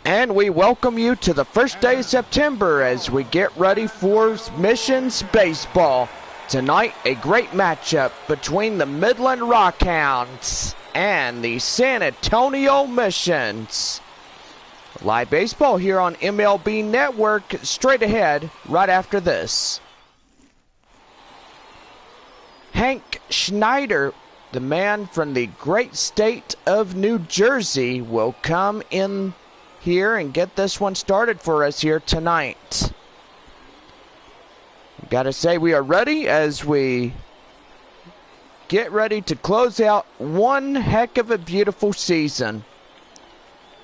And we welcome you to the first day of September as we get ready for Missions Baseball. Tonight, a great matchup between the Midland Rockhounds and the San Antonio Missions. Live baseball here on MLB Network, straight ahead right after this. Hank Schneider, the man from the great state of New Jersey, will come in here and get this one started for us here tonight. Gotta say, we are ready as we get ready to close out one heck of a beautiful season.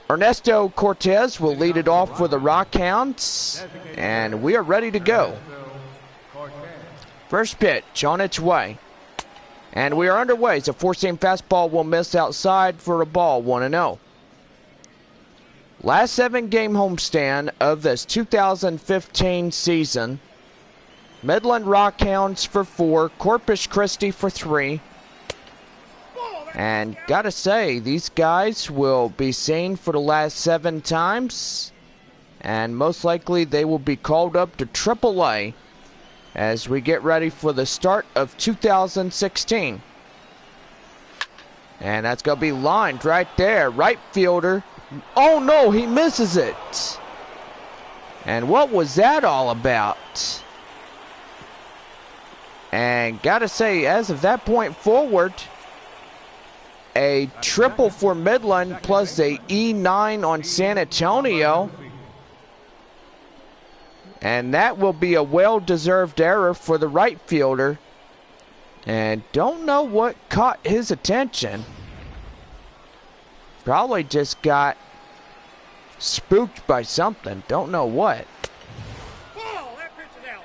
Ernesto Cortez will lead it off for the Rockhounds, and we are ready to go. First pitch on its way, and we are underway. It's a four-seam fastball will miss outside for a ball, 1-0. Last 7-game homestand of this 2015 season. Midland Rockhounds for 4, Corpus Christi for 3. And gotta say, these guys will be seen for the last 7 times. And most likely they will be called up to AAA as we get ready for the start of 2016. And that's gonna be lined right there, right fielder. Oh no, he misses it. And what was that all about? And gotta say, as of that point forward, a triple for Midland plus a E9 on San Antonio. And that will be a well-deserved error for the right fielder. And don't know what caught his attention. Probably just got spooked by something. Don't know what.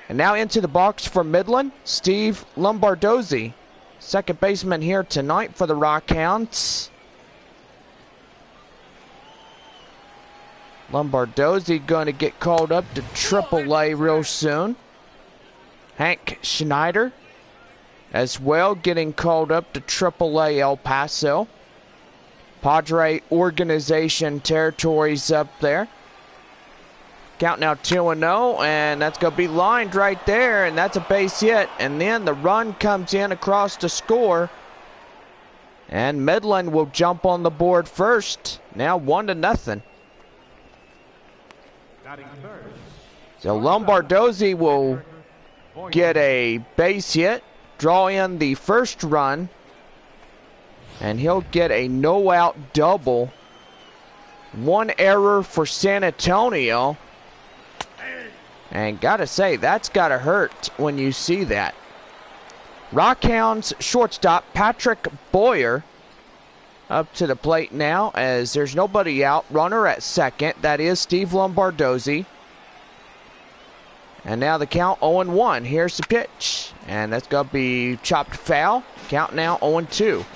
And now into the box for Midland, Steve Lombardozzi. Second baseman here tonight for the Rockhounds. Lombardozzi going to get called up to AAA real soon. Hank Schneider as well getting called up to AAA El Paso. Padre organization territories up there. Count now 2-0, and that's going to be lined right there, and that's a base hit. And then the run comes in across to score. And Midland will jump on the board first. Now 1-0. So Lombardozzi will get a base hit, draw in the first run, and he'll get a no-out double. One error for San Antonio. And gotta say, that's gotta hurt when you see that. Rockhounds shortstop Patrick Boyer up to the plate now as there's nobody out. Runner at second. That is Steve Lombardozzi. And now the count 0-1. Here's the pitch. And that's going to be chopped foul. Count now 0-2.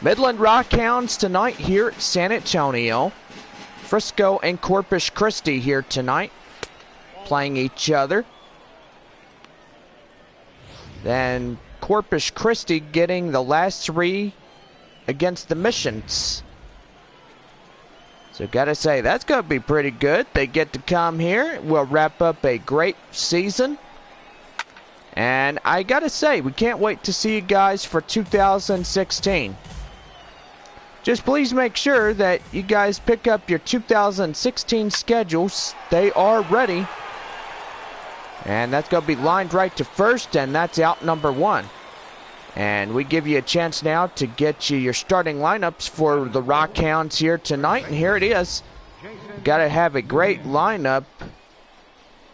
Midland Rockhounds tonight here at San Antonio. Frisco and Corpus Christi here tonight, playing each other. Then Corpus Christi getting the last 3 against the Missions. So gotta say, that's gonna be pretty good. They get to come here. We'll wrap up a great season. And I gotta say, we can't wait to see you guys for 2016. Just please make sure that you guys pick up your 2016 schedules. They are ready. And that's going to be lined right to first, and that's out number 1. And we give you a chance now to get you your starting lineups for the Rockhounds here tonight. And here it is. Got to have a great lineup.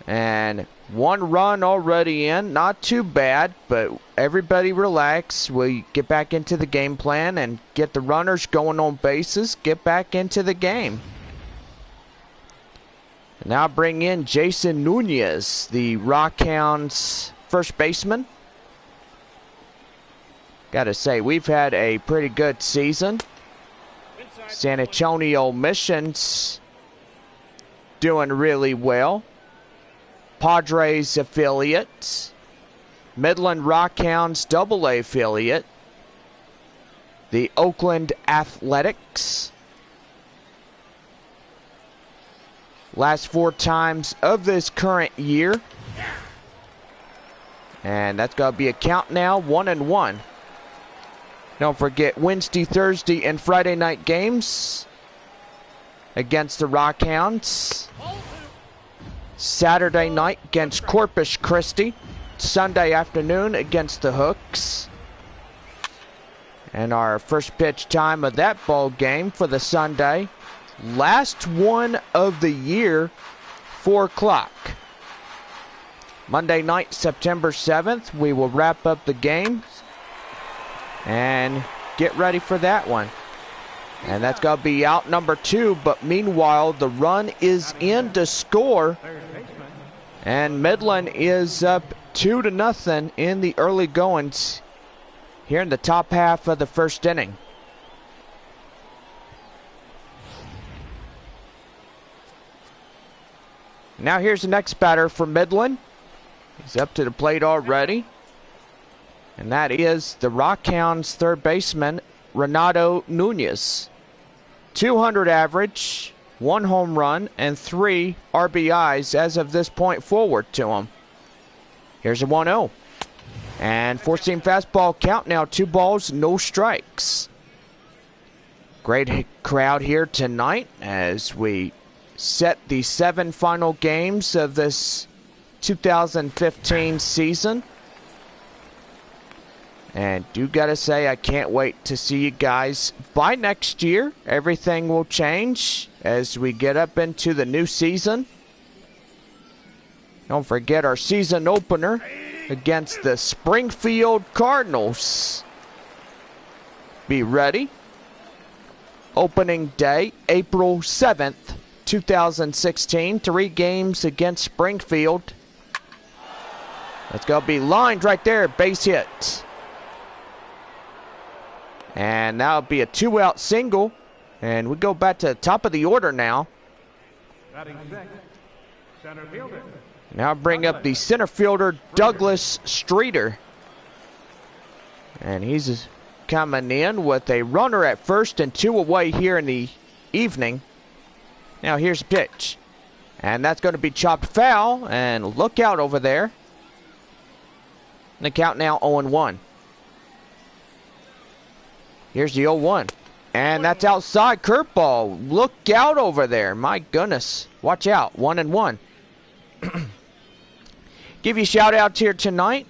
And 1 run already in. Not too bad, but everybody relax. We get back into the game plan and get the runners going on bases. Get back into the game. And now bring in Jason Nunez, the Rockhounds first baseman. Gotta say, we've had a pretty good season. San Antonio Missions doing really well. Padres affiliate. Midland Rockhounds AA affiliate. The Oakland Athletics. last 4 times of this current year. And that's going to be a count now, 1-1. Don't forget Wednesday, Thursday, and Friday night games against the Rockhounds. Saturday night against Corpus Christi. Sunday afternoon against the Hooks. And our first pitch time of that ball game for the Sunday. Last one of the year, 4 o'clock. Monday night, September 7th, we will wrap up the game and get ready for that one. And that's going to be out number 2, but meanwhile, the run is in to score. And Midland is up 2-0 in the early goings here in the top half of the first inning. Now here's the next batter for Midland. He's up to the plate already. And that is the Rockhounds third baseman, Renato Nunez. 200 average, 1 home run, and 3 RBIs as of this point forward to him. Here's a 1-0. And 4-seam fastball count now, 2 balls, no strikes. Great crowd here tonight as we set the 7 final games of this 2015 season. And do gotta say, I can't wait to see you guys. By next year, everything will change as we get up into the new season. Don't forget our season opener against the Springfield Cardinals. Be ready. Opening day, April 7th, 2016. 3 games against Springfield. That's going to be lined right there, base hit. And that'll be a 2-out single. And we go back to the top of the order now. Now bring up the center fielder, Douglas Streeter. And he's coming in with a runner at first and 2 away here in the evening. Now here's the pitch. And that's going to be chopped foul. And look out over there. The count now 0-1. Here's the 0-1. And that's outside curveball. Look out over there. My goodness. Watch out. 1-1. Give you shout outs here tonight.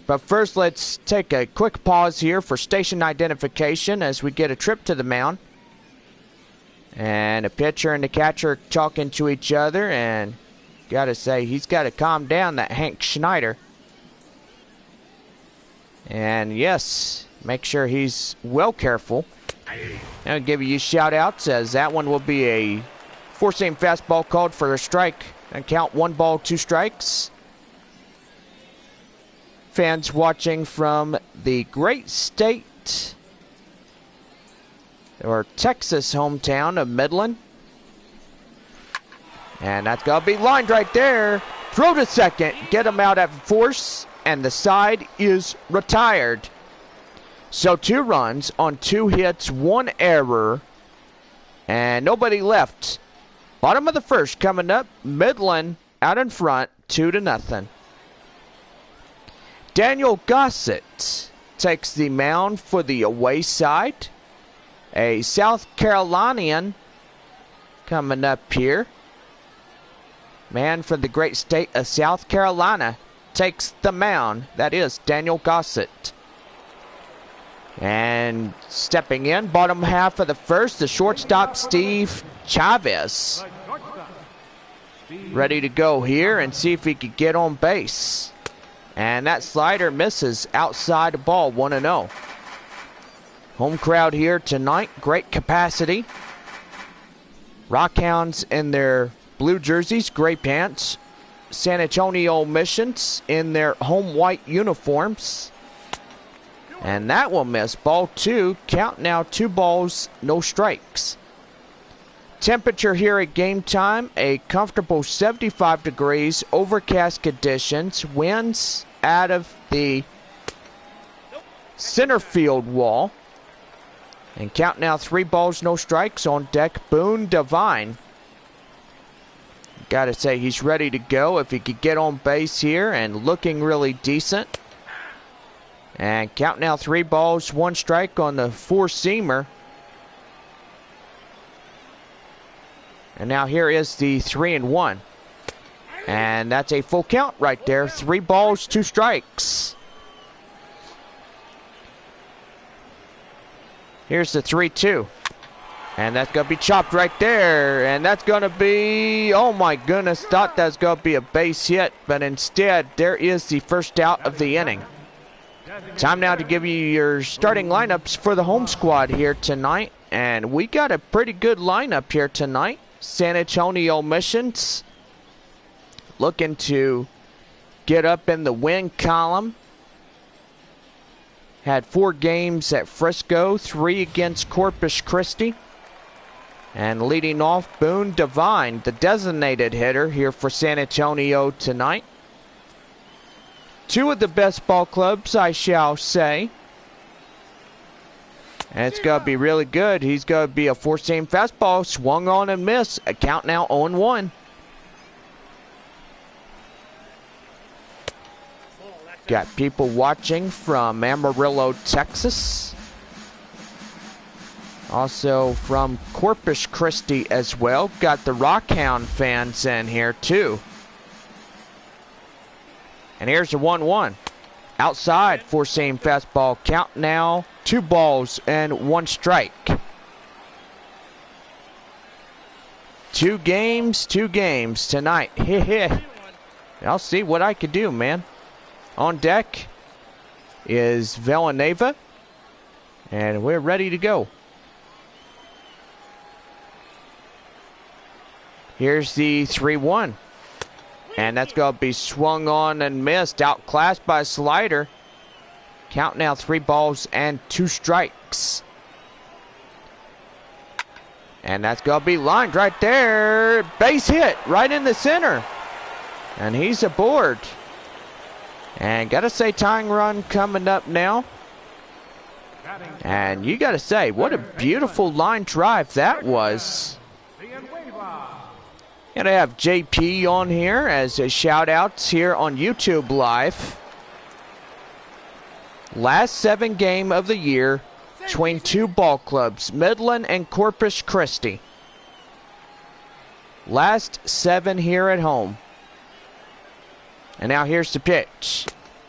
But first, let's take a quick pause here for station identification as we get a trip to the mound. And the pitcher and the catcher talking to each other. And gotta say, he's got to calm down, that Hank Schneider. And yes, make sure he's well careful. I'll give you shout outs as that one will be a 4-seam fastball called for a strike and count 1 ball, 2 strikes. Fans watching from the great state or Texas hometown of Midland. And that's going to be lined right there. Throw to second, get him out at force, and the side is retired. So 2 runs on 2 hits, 1 error, and nobody left. Bottom of the first coming up, Midland out in front, 2-0. Daniel Gossett takes the mound for the away side. A South Carolinian coming up here. Man from the great state of South Carolina takes the mound. That is Daniel Gossett. And stepping in, bottom half of the first, the shortstop, Steve Chavez. Ready to go here and see if he could get on base. And that slider misses outside the ball, 1-0. Home crowd here tonight, great capacity. Rockhounds in their blue jerseys, gray pants. San Antonio Missions in their home white uniforms. And that will miss. Ball 2. Count now 2 balls, no strikes. Temperature here at game time, a comfortable 75 degrees, overcast conditions, winds out of the center field wall. And count now 3 balls, no strikes on deck, Boone Devine. Gotta say, he's ready to go if he could get on base here, and looking really decent. And count now 3 balls, 1 strike on the 4-seamer. And now here is the 3-1. And that's a full count right there. 3 balls, 2 strikes. Here's the 3-2. And that's going to be chopped right there. And that's going to be, oh my goodness, thought that was going to be a base hit. But instead, there is the first out of the inning. Time now to give you your starting lineups for the home squad here tonight. And we got a pretty good lineup here tonight. San Antonio Missions looking to get up in the win column. Had 4 games at Frisco, 3 against Corpus Christi. And leading off, Boone Devine, the designated hitter here for San Antonio tonight. 2 of the best ball clubs, I shall say. And it's going to be really good. He's going to be a 4-seam fastball, swung on and missed. A count now 0-1. Got people watching from Amarillo, Texas. Also from Corpus Christi as well. Got the Rockhound fans in here too. And here's the 1-1. Outside 4-seam fastball. Count now 2 balls and 1 strike. 2 games tonight. I'll see what I can do, man. On deck is Villanueva. And we're ready to go. Here's the 3-1. And that's going to be swung on and missed. Outclassed by a slider. Count now 3 balls and 2 strikes. And that's going to be lined right there. Base hit right in the center. And he's aboard. And got to say, tying run coming up now. And you got to say, what a beautiful line drive that was. Gonna have JP on here as a shout outs here on YouTube Live. Last 7 game of the year between 2 ball clubs, Midland and Corpus Christi. Last 7 here at home. And now here's the pitch.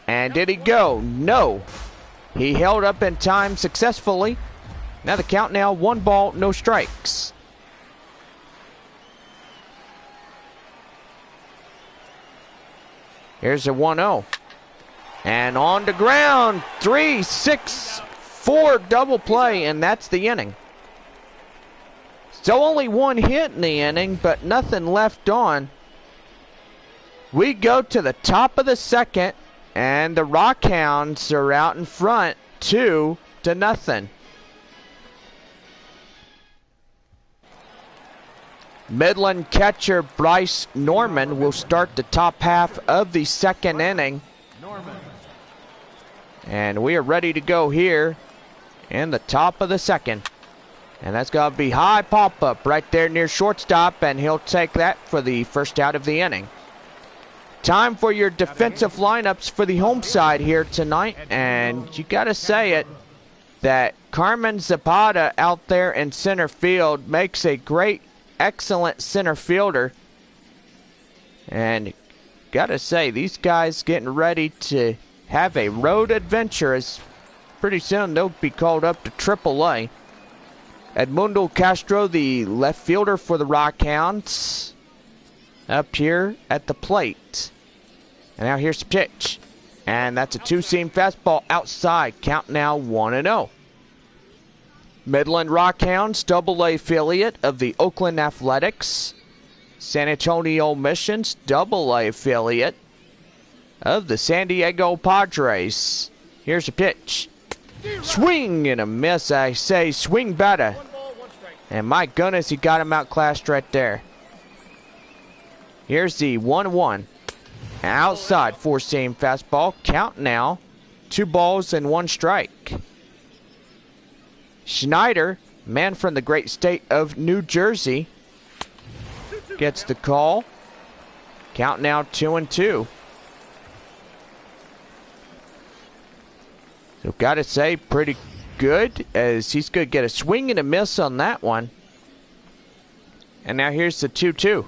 And did he go? No. He held up in time successfully. Now the count now 1 ball, no strikes. Here's a 1-0. And on the ground, 3-6-4 double play, and that's the inning. Still only 1 hit in the inning, but nothing left on. We go to the top of the 2nd, and the Rockhounds are out in front, 2-0. Midland catcher Bryce Norman will start the top half of the 2nd inning. And we are ready to go here in the top of the 2nd. And that's going to be high pop-up right there near shortstop, and he'll take that for the first out of the inning. Time for your defensive lineups for the home side here tonight. And you got to say it, that Carmen Zapata out there in center field makes a great, excellent center fielder. And gotta say, these guys getting ready to have a road adventure, as pretty soon they'll be called up to AAA. Edmundo Castro, the left fielder for the Rockhounds, up here at the plate. And now here's the pitch. And that's a 2-seam fastball outside. Count now 1-0. Midland Rockhounds, AA affiliate of the Oakland Athletics. San Antonio Missions, AA affiliate of the San Diego Padres. Here's a pitch. Swing and a miss, I say. Swing better. And my goodness, he got him outclassed right there. Here's the 1-1. Outside 4-seam fastball. Count now 2 balls and 1 strike. Schneider, man from the great state of New Jersey, gets the call. Count now 2-2. So gotta say, pretty good, as he's gonna get a swing and a miss on that one. And now here's the 2-2.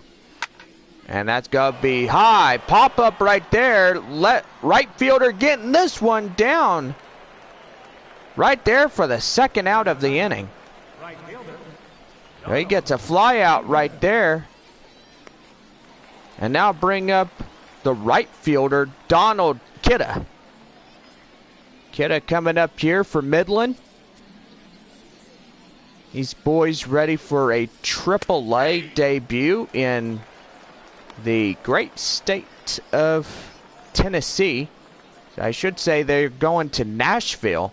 And that's gonna be high. Pop up right there. Let right fielder getting this one down. Right there for the second out of the inning. He gets a fly out right there. And now bring up the right fielder, Donald Kidda. Kidda coming up here for Midland. These boys ready for a AAA debut in the great state of Tennessee. I should say they're going to Nashville.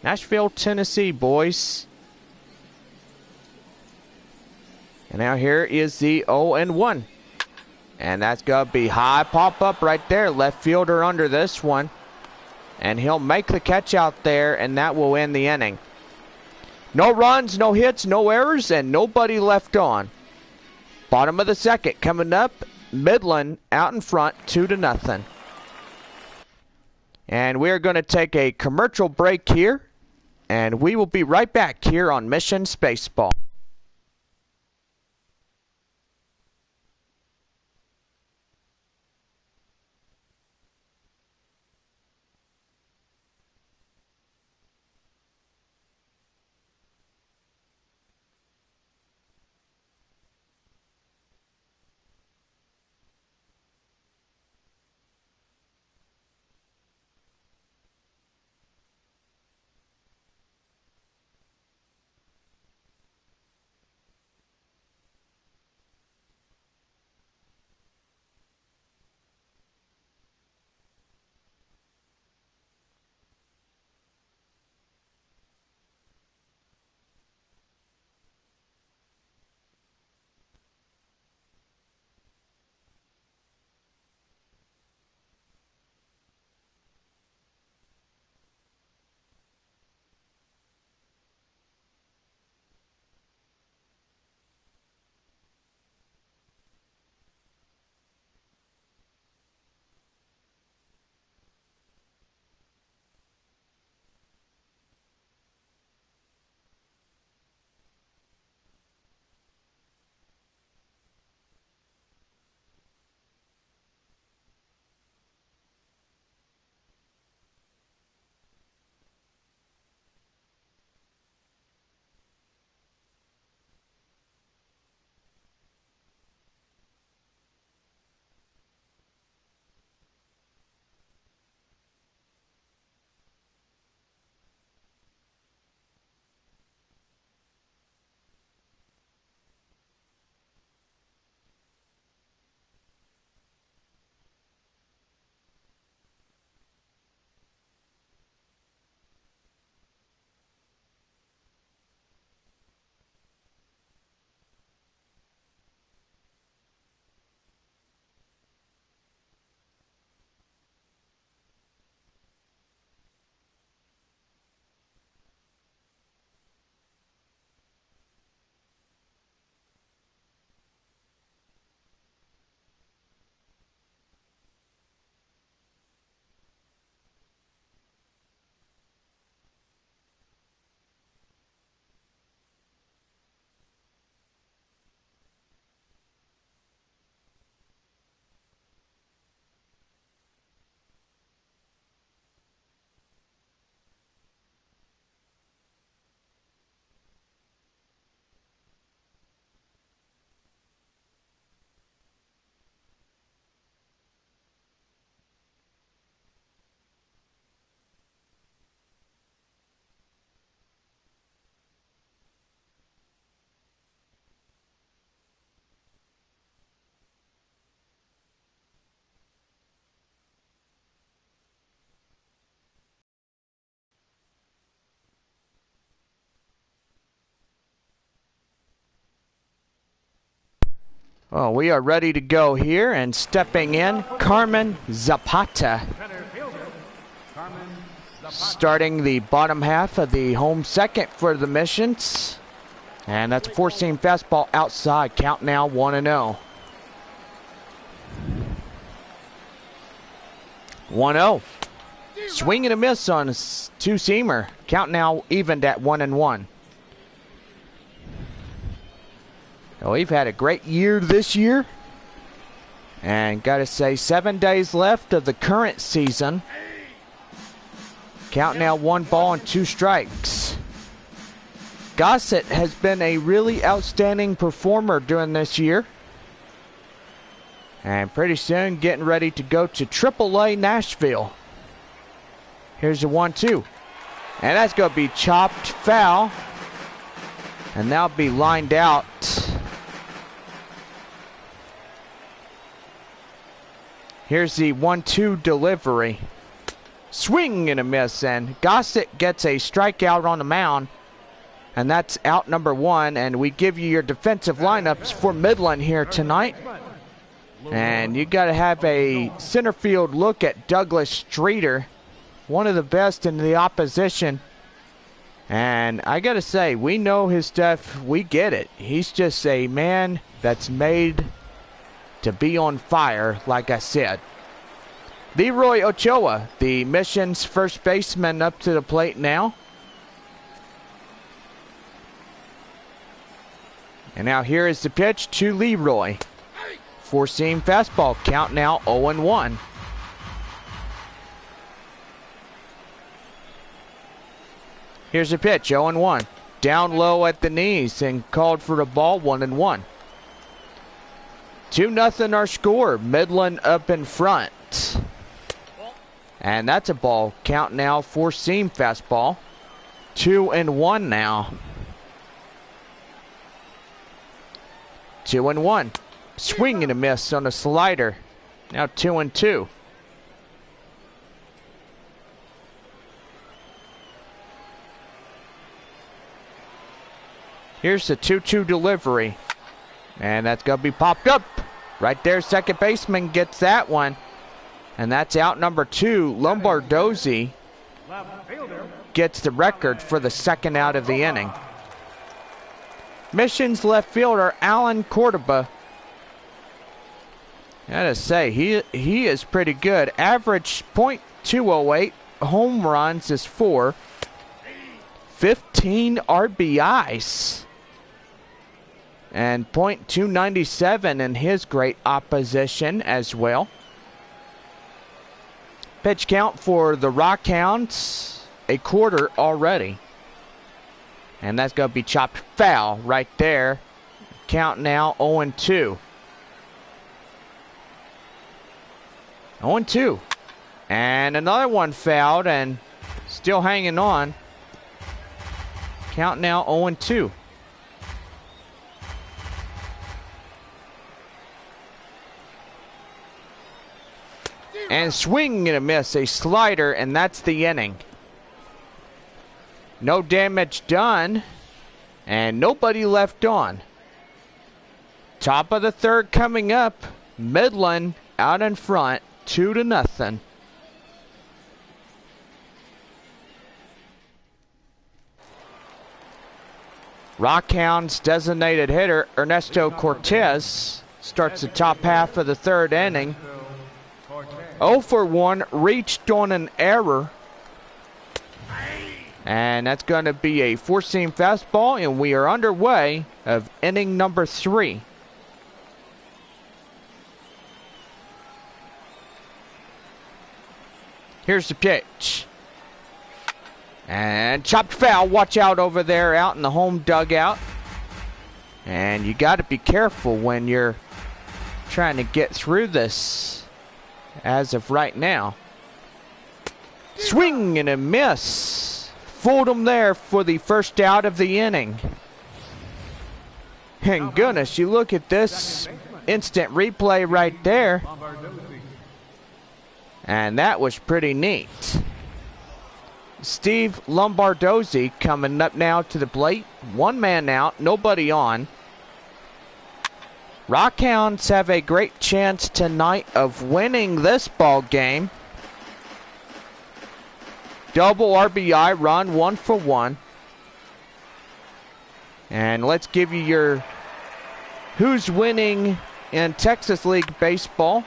Nashville, Tennessee, boys. And now here is the 0-1. And that's going to be high pop up right there. Left fielder under this one. And he'll make the catch out there, and that will end the inning. No runs, no hits, no errors, and nobody left on. Bottom of the second coming up. Midland out in front, 2-0. And we're going to take a commercial break here. And we will be right back here on Mission Spaceball. Well, we are ready to go here, and stepping in, Carmen Zapata. Starting the bottom half of the home second for the Missions. And that's a four-seam fastball outside. Count now 1-0. 1-0. Swing and a miss on a two-seamer. Count now evened at 1-1. Well, we've had a great year this year. And gotta say, 7 days left of the current season. Count now 1 ball and 2 strikes. Gossett has been a really outstanding performer during this year. And pretty soon getting ready to go to AAA Nashville. Here's a 1-2. And that's going to be chopped foul. And that'll be lined out. Here's the 1-2 delivery. Swing and a miss. And Gossett gets a strikeout on the mound. And that's out number 1. And we give you your defensive lineups for Midland here tonight. And you got to have a center field look at Douglas Streeter. One of the best in the opposition. And I got to say, we know his stuff. We get it. He's just a man that's made to be on fire, like I said. Leroy Ochoa, the Mission's first baseman, up to the plate now. And now here is the pitch to Leroy. Four-seam fastball. Count now 0-1. Here's a pitch, 0-1. Down low at the knees and called for the ball, 1-1. 2-0 our score. Midland up in front. And that's a ball. Count now, four-seam fastball. 2-1 now. 2-1. Swing and a miss on a slider. Now 2-2. Here's the 2-2 delivery. And that's going to be popped up. Right there, second baseman gets that one. And that's out number 2. Lombardozzi gets the record for the second out of the inning. Mission's left fielder, Alan Cordoba. I gotta say, he is pretty good. Average .208. Home runs is 4. 15 RBIs. And .297 in his great opposition as well. Pitch count for the Rockhounds, a quarter already. And that's going to be chopped foul right there. Count now 0-2. 0-2. And another one fouled and still hanging on. Count now 0-2. And swing and a miss, a slider, and that's the inning. No damage done, and nobody left on. Top of the third coming up. Midland out in front, 2-0. Rockhounds designated hitter Ernesto Cortez starts the top half of the third inning. 0 for 1, reached on an error. And that's going to be a four-seam fastball, and we are underway of inning number 3. Here's the pitch. And chopped foul. Watch out over there out in the home dugout. And you got to be careful when you're trying to get through this as of right now. Swing and a miss. Fooled him there for the first out of the inning. And goodness, you look at this instant replay right there. And that was pretty neat. Steve Lombardozzi coming up now to the plate. One man out, nobody on. Rockhounds have a great chance tonight of winning this ball game. Double RBI run, 1 for 1. And let's give you your who's winning in Texas League Baseball.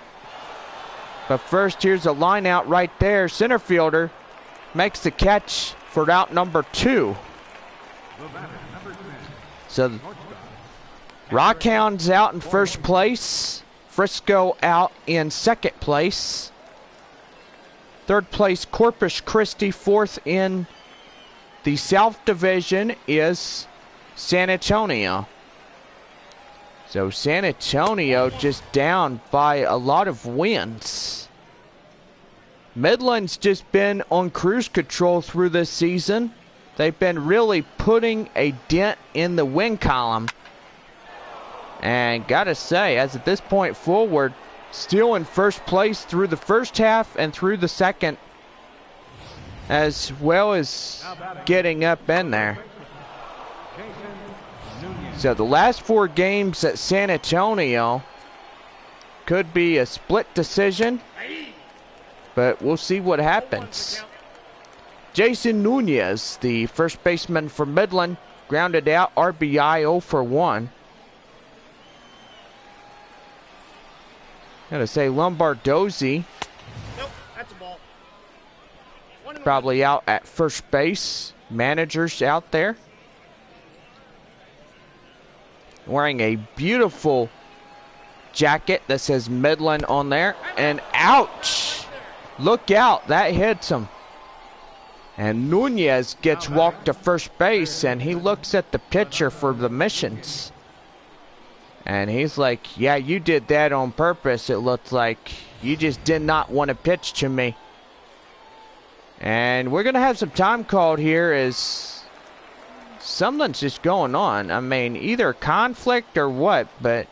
But first, here's a line out right there. Center fielder makes the catch for out number 2. So Rockhounds out in first place. Frisco out in second place. Third place, Corpus Christi. Fourth in the South Division is San Antonio. So San Antonio just down by a lot of wins. Midland's just been on cruise control through this season. They've been really putting a dent in the win column. And gotta say, as at this point forward, still in first place through the first half and through the second, as well as getting up in there. So the last 4 games at San Antonio could be a split decision, but we'll see what happens. Jason Nunez, the first baseman for Midland, grounded out, RBI 0 for 1. Gotta say, Lombardozzi, nope, that's a ball. probably out at first base. Managers out there. Wearing a beautiful jacket that says Midland on there. And ouch! Look out, that hits him. And Nunez gets walked to first base, and he looks at the pitcher for the Missions. And he's like, yeah, you did that on purpose, it looks like. You just did not want to pitch to me. And we're going to have some time called here as something's just going on. I mean, either conflict or what, but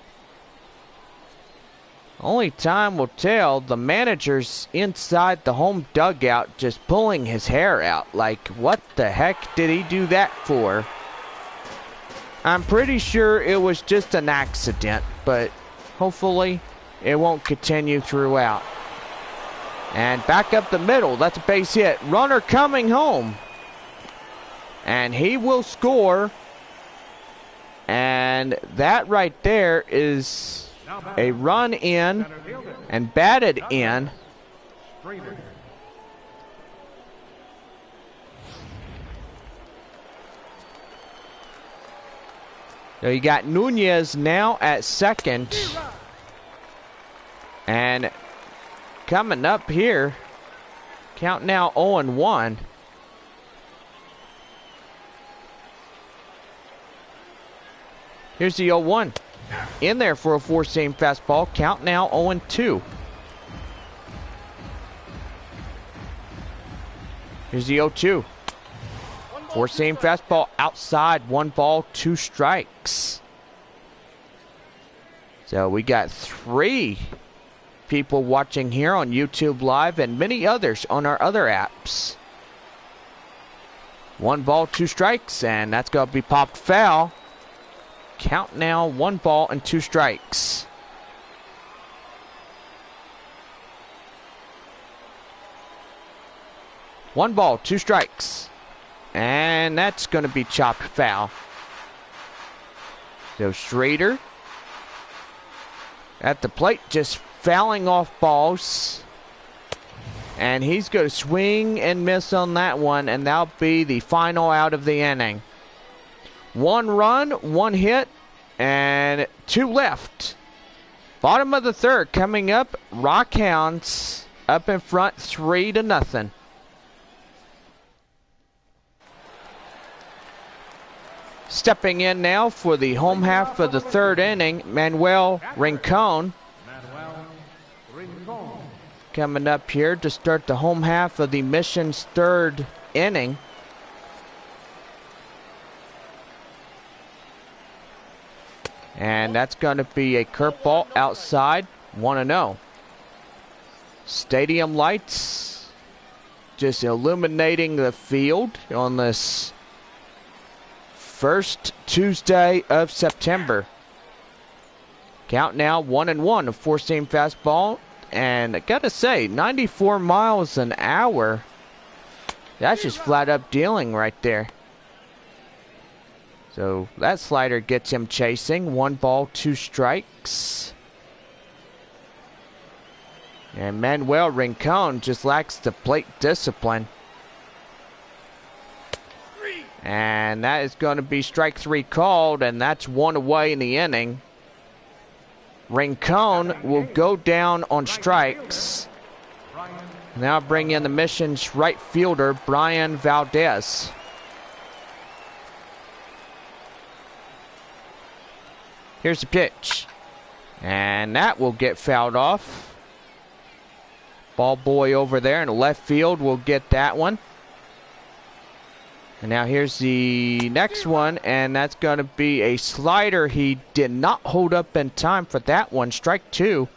only time will tell. The manager's inside the home dugout just pulling his hair out. Like, what the heck did he do that for? I'm pretty sure it was just an accident, but hopefully it won't continue throughout. And back up the middle, that's a base hit. Runner coming home. And he will score. And that right there is a run in and batted in. So you got Nunez now at second. And coming up here, count now 0-1. Here's the 0-1. In there for a 4-seam fastball. Count now 0-2. Here's the 0-2. 4-seam fastball outside. 1 ball, 2 strikes. So we got 3 people watching here on YouTube Live and many others on our other apps. 1 ball, 2 strikes, and that's going to be popped foul. Count now 1 ball and 2 strikes. One ball, 2 strikes. And that's going to be chopped foul. So Schrader at the plate, just fouling off balls. And he's going to swing and miss on that one, and that'll be the final out of the inning. 1 run, 1 hit, and 2 left. Bottom of the third coming up. Rockhounds up in front 3-0. Stepping in now for the home half of the third inning, Manuel Rincon. Coming up here to start the home half of the Mission's third inning. And that's going to be a curveball outside, 1-0. Stadium lights just illuminating the field on this first Tuesday of September. Count now 1-1, a 4-seam fastball. And I gotta say, 94 miles an hour. That's just flat up dealing right there. So that slider gets him chasing. 1 ball, 2 strikes. And Manuel Rincon just lacks the plate discipline. And that is going to be strike 3 called, and that's 1 away in the inning. Rincon will go down on strikes. Now bring in the Mission's right fielder, Brian Valdez. Here's the pitch. And that will get fouled off. Ball boy over there in the left field will get that one. And now here's the next one, and that's going to be a slider. He did not hold up in time for that one. Strike 2.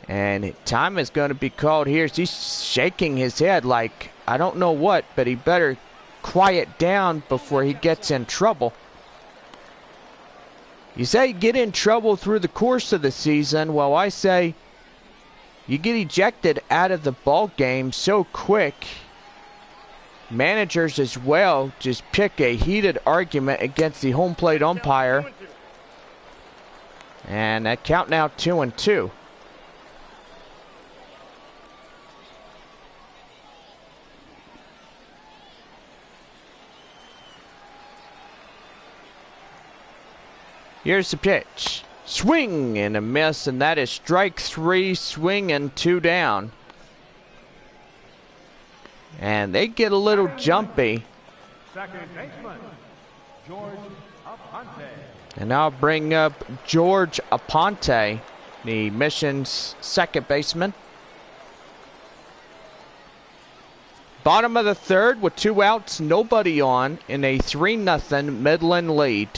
And time is going to be called here. He's shaking his head like, I don't know what, but he better quiet down before he gets in trouble. You say get in trouble through the course of the season. Well, I say you get ejected out of the ball game so quick. Managers as well just pick a heated argument against the home plate umpire. And that count now 2-2. Here's the pitch. Swing and a miss, and that is strike 3, swing and 2 down. And they get a little jumpy. Second baseman, George Aponte. And I'll bring up George Aponte, the Mission's second baseman. Bottom of the third with 2 outs, nobody on, in a 3-0 Midland lead.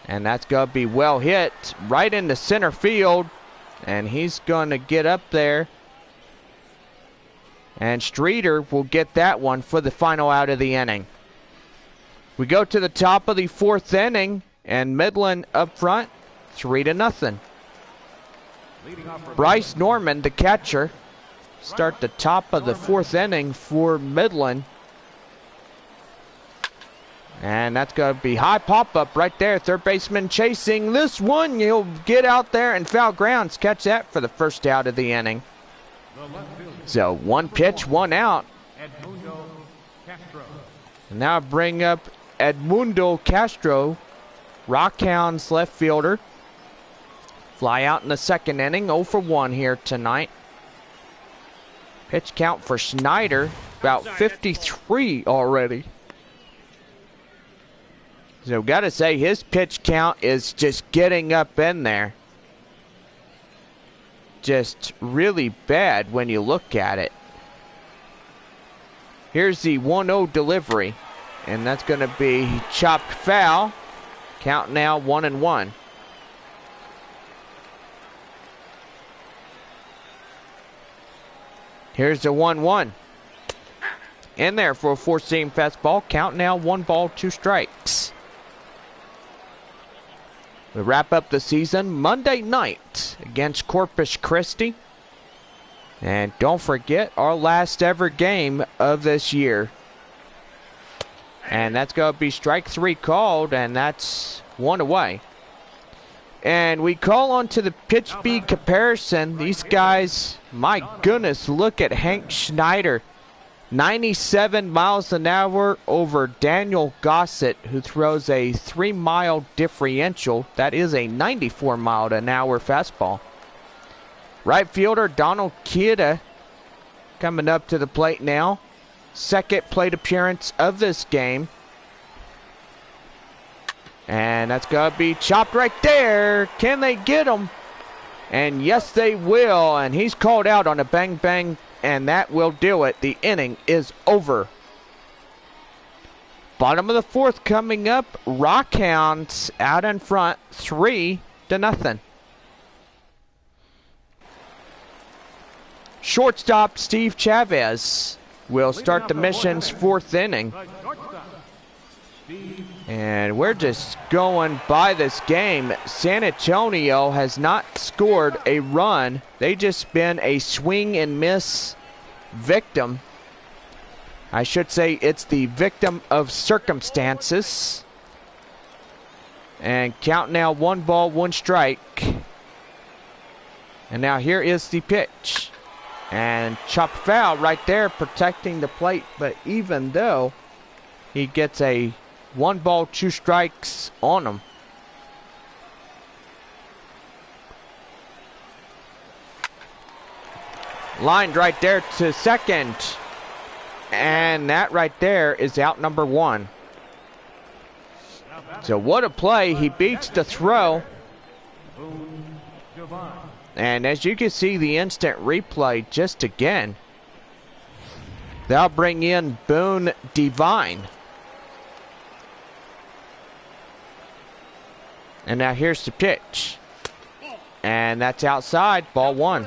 And that's going to be well hit right into center field. And he's going to get up there. And Streeter will get that one for the final out of the inning. We go to the top of the 4th inning, and Midland up front, 3-0. Bryce Norman, the catcher, start the top of the 4th inning for Midland. And that's going to be high pop-up right there. Third baseman chasing this one. He'll get out there and foul grounds. Catch that for the first out of the inning. So 1 pitch, 1 out. And now bring up Edmundo Castro, Rockhounds left fielder. Fly out in the 2nd inning, 0 for 1 here tonight. Pitch count for Schneider, about 53 already. So gotta say, his pitch count is just getting up in there. Just really bad when you look at it. Here's the 1-0 delivery. And that's going to be chopped foul. Count now 1-1. Here's the 1-1. In there for a 4-seam fastball. Count now 1 ball, 2 strikes. We wrap up the season Monday night against Corpus Christi. And don't forget, our last ever game of this year. And that's going to be strike 3 called, and that's 1 away. And we call on to the pitch speed comparison. These guys, my goodness, look at Hank Schneider. 97 miles an hour over Daniel Gossett, who throws a 3-mile differential. That is a 94 mile an hour fastball. Right fielder Donald Kieda coming up to the plate now. Second plate appearance of this game. And that's going to be chopped right there. Can they get him? And yes, they will. And he's called out on a bang bang. And that will do it. The inning is over. Bottom of the 4th coming up. Rockhounds out in front, 3-0. Shortstop Steve Chavez will start the Mission's 4th inning. And we're just going by this game. San Antonio has not scored a run. They just been a swing and miss victim. I should say it's the victim of circumstances. And count now 1 ball, 1 strike. And now here is the pitch. And chop foul right there, protecting the plate. But even though he gets a 1 ball, 2 strikes on him. Lined right there to second. And that right there is out number 1. So what a play. He beats the throw. And as you can see, the instant replay just again. They'll bring in Boone Divine. And now here's the pitch. And that's outside, ball 1.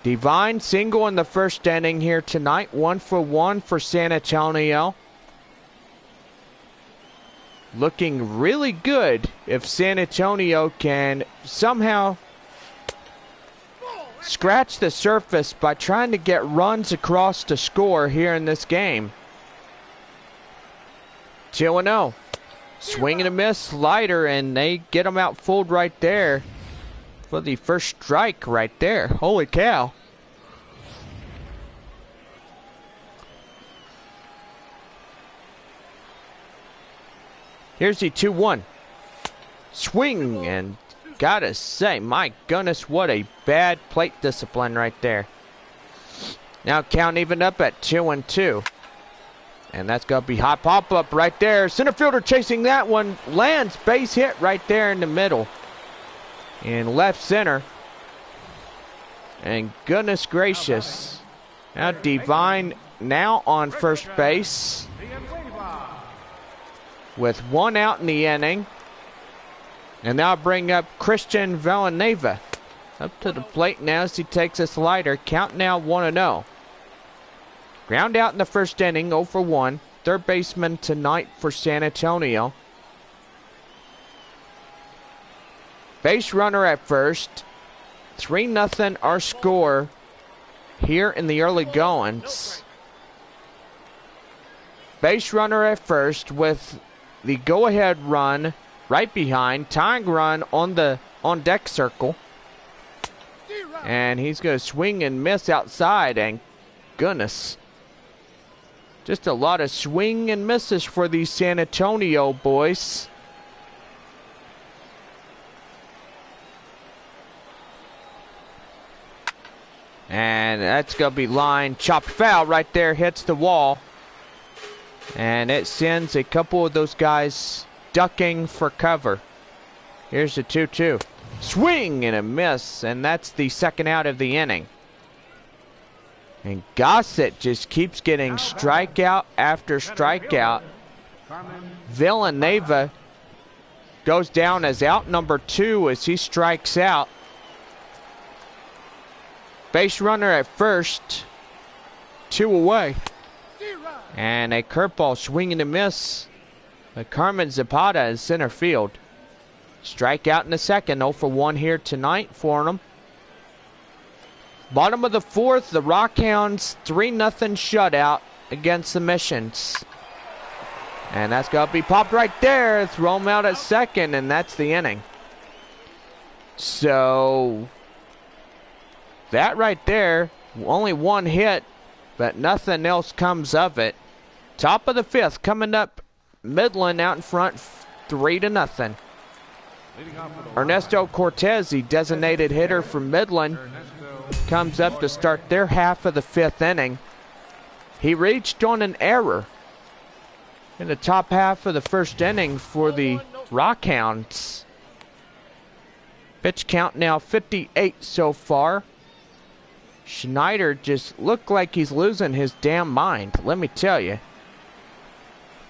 Divine single in the first inning here tonight. 1 for 1 for San Antonio. Looking really good if San Antonio can somehow scratch the surface by trying to get runs across the score here in this game. 2-0. Swing and a miss slider, and they get them out fooled right there for the first strike right there. Holy cow. Here's the 2-1. Swing, and gotta say, my goodness, what a bad plate discipline right there. Now count even up at 2-2. And that's going to be high pop-up right there. Center fielder chasing that one. Lands base hit right there in the middle. In left center. And goodness gracious. Now Divine now on first base. With 1 out in the inning. And now bring up Christian Villanueva. Up to the plate now as he takes a slider. Count now 1-0. Ground out in the first inning, 0 for 1. Third baseman tonight for San Antonio. Base runner at first. 3-0 our score here in the early goings. Base runner at first with the go-ahead run right behind. Tying run on deck circle. And he's going to swing and miss outside, and goodness. Just a lot of swing and misses for these San Antonio boys. And that's going to be lined. Chopped foul right there. Hits the wall. And it sends a couple of those guys ducking for cover. Here's the 2-2. Swing and a miss. And that's the second out of the inning. And Gossett just keeps getting strikeout after strikeout. Villanueva goes down as out number 2 as he strikes out. Base runner at first. 2 away. And a curveball swinging a miss. But Carmen Zapata in center field. Strikeout in the second. 0 for 1 here tonight for him. Bottom of the 4th, the Rockhounds 3-0 shutout against the Missions. And that's going to be popped right there. Throw him out at second, and that's the inning. So, that right there, only 1 hit, but nothing else comes of it. Top of the 5th, coming up, Midland out in front, 3-0. Ernesto Cortez, the designated hitter for Midland, comes up to start their half of the 5th inning. He reached on an error in the top half of the first inning for the Rockhounds. Pitch count now 58 so far. Schneider just looked like he's losing his damn mind, let me tell you.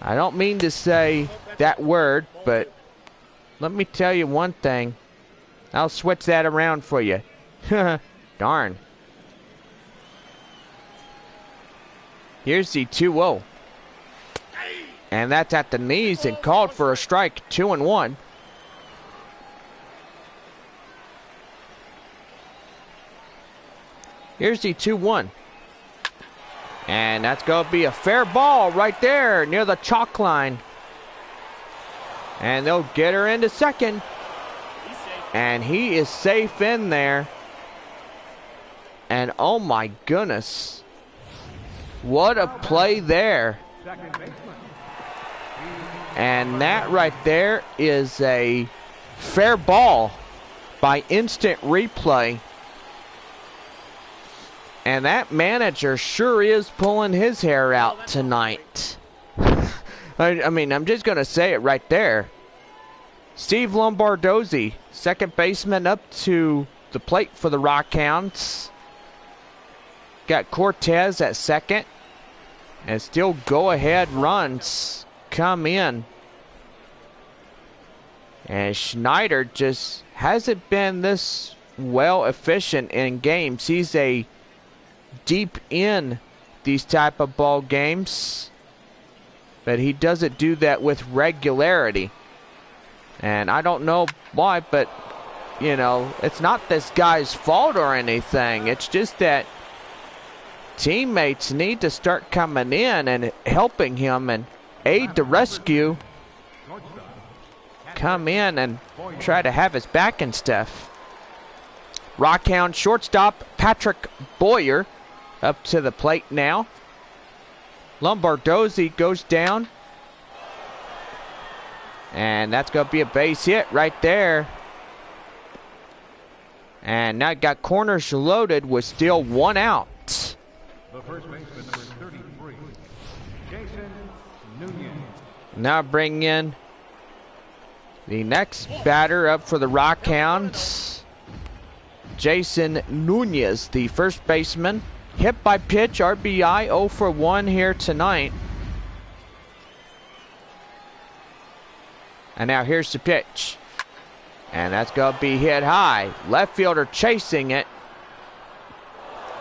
I don't mean to say that word, but let me tell you one thing. I'll switch that around for you. Darn. Here's the 2-0. And that's at the knees and called for a strike. 2-1. Here's the 2-1. And that's going to be a fair ball right there near the chalk line. And they'll get her into second. And he is safe in there. And oh my goodness. What a play there. And that right there is a fair ball by instant replay. And that manager sure is pulling his hair out tonight. I mean, I'm just going to say it right there. Steve Lombardozzi, second baseman, up to the plate for the Rockhounds. Got Cortez at second. And still go-ahead runs come in. And Schneider just hasn't been this well efficient in games. He's a deep in these type of ball games. But he doesn't do that with regularity. And I don't know why, but, you know, it's not this guy's fault or anything. It's just that teammates need to start coming in and helping him and aid the rescue. Come in and try to have his back and stuff. Rockhound shortstop Patrick Boyer up to the plate now. Lombardozzi goes down. And that's going to be a base hit right there. And now got corners loaded with still one out. The first baseman, number 33, Jason Nunez. Now bring in the next batter up for the Rockhounds. Jason Nunez, the first baseman. Hit by pitch, RBI, 0 for 1 here tonight. And now here's the pitch. And that's going to be hit high. Left fielder chasing it.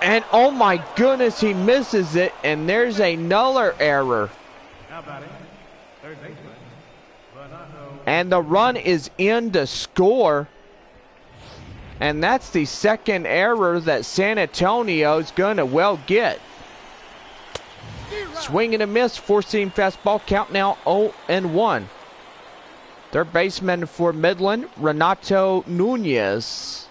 And oh my goodness, he misses it. And there's another error. How about it? Third baseman. And the run is in to score. And that's the second error that San Antonio's going to well get. Swing and a miss, four-seam fastball, count now 0-1. Third baseman for Midland, Renato Nunez.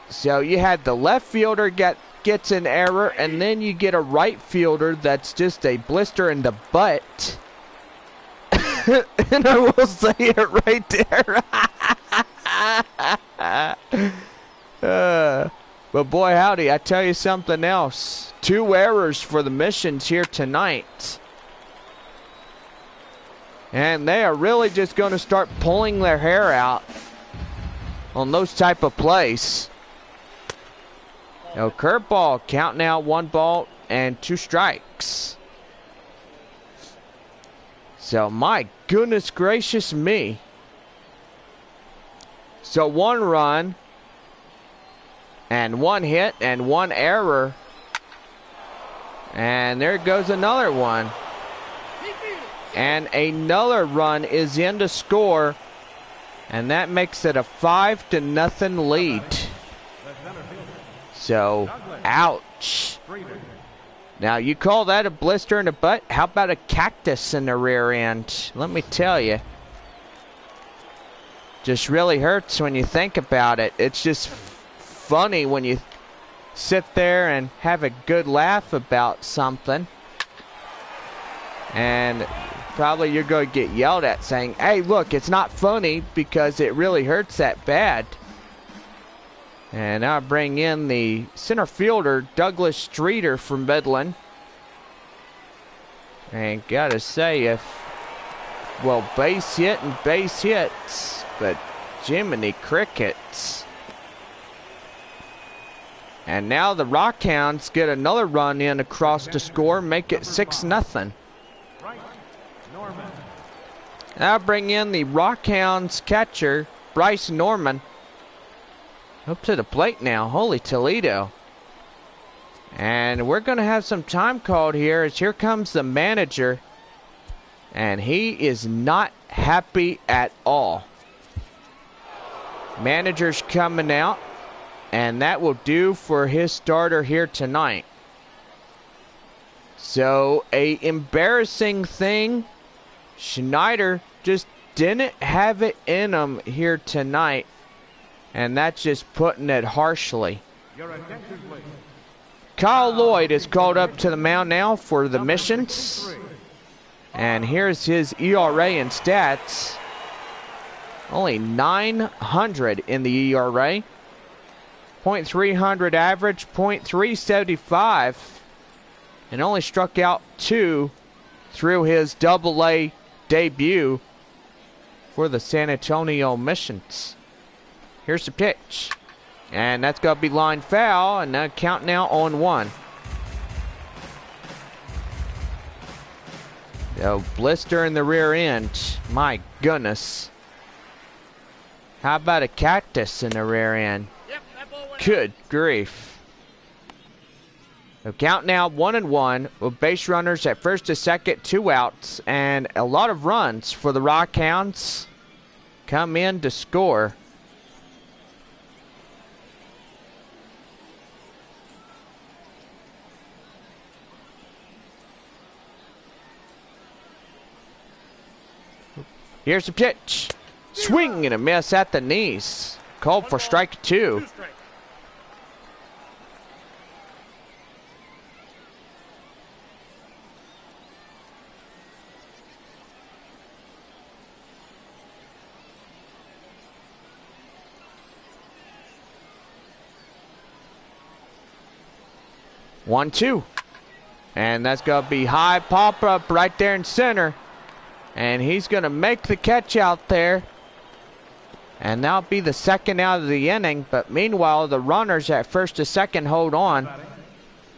So you had the left fielder gets an error, and then you get a right fielder that's just a blister in the butt. And I will say it right there. But boy, howdy, I tell you something else. 2 errors for the Missions here tonight. And they are really just going to start pulling their hair out on those type of plays. No curveball, count now 1 ball and 2 strikes. So my goodness gracious me. So 1 run and 1 hit and 1 error. And there goes another one. And another run is in to score. And that makes it a 5-0 lead. So, ouch. Now, you call that a blister in the butt? How about a cactus in the rear end? Let me tell you. Just really hurts when you think about it. It's just funny when you sit there and have a good laugh about something. And probably you're going to get yelled at saying, hey, look, it's not funny because it really hurts that bad. And I'll bring in the center fielder, Douglas Streeter from Midland. And gotta say, base hit and base hits, but Jiminy Crickets. And now the Rockhounds get another run in across the score, make it 6-0. Now bring in the Rockhounds catcher, Bryce Norman. Up to the plate now. Holy Toledo. And we're going to have some time called here as here comes the manager. And he is not happy at all. Manager's coming out. And that will do for his starter here tonight. So, a embarrassing thing. Schneider just didn't have it in them here tonight, and that's just putting it harshly. Your attention, please. Kyle Lloyd is called up to the mound now for the Missions. And here's his ERA and stats. Only 900 in the ERA. .300 average, .375. And only struck out 2 through his Double-A debut for the San Antonio Missions. Here's the pitch. And that's going to be line foul, and now count now on 1. Oh, blister in the rear end. My goodness. How about a cactus in the rear end? Yep, that ball went Good grief. So count now 1-1 with base runners at first to second, 2 outs, and a lot of runs for the Rockhounds come in to score. Here's the pitch. Swing and a miss at the knees. Called for strike 2. 2 strikes. One, 2. And that's going to be high pop up right there in center. And he's going to make the catch out there. And that'll be the second out of the inning. But meanwhile, the runners at first to second hold on.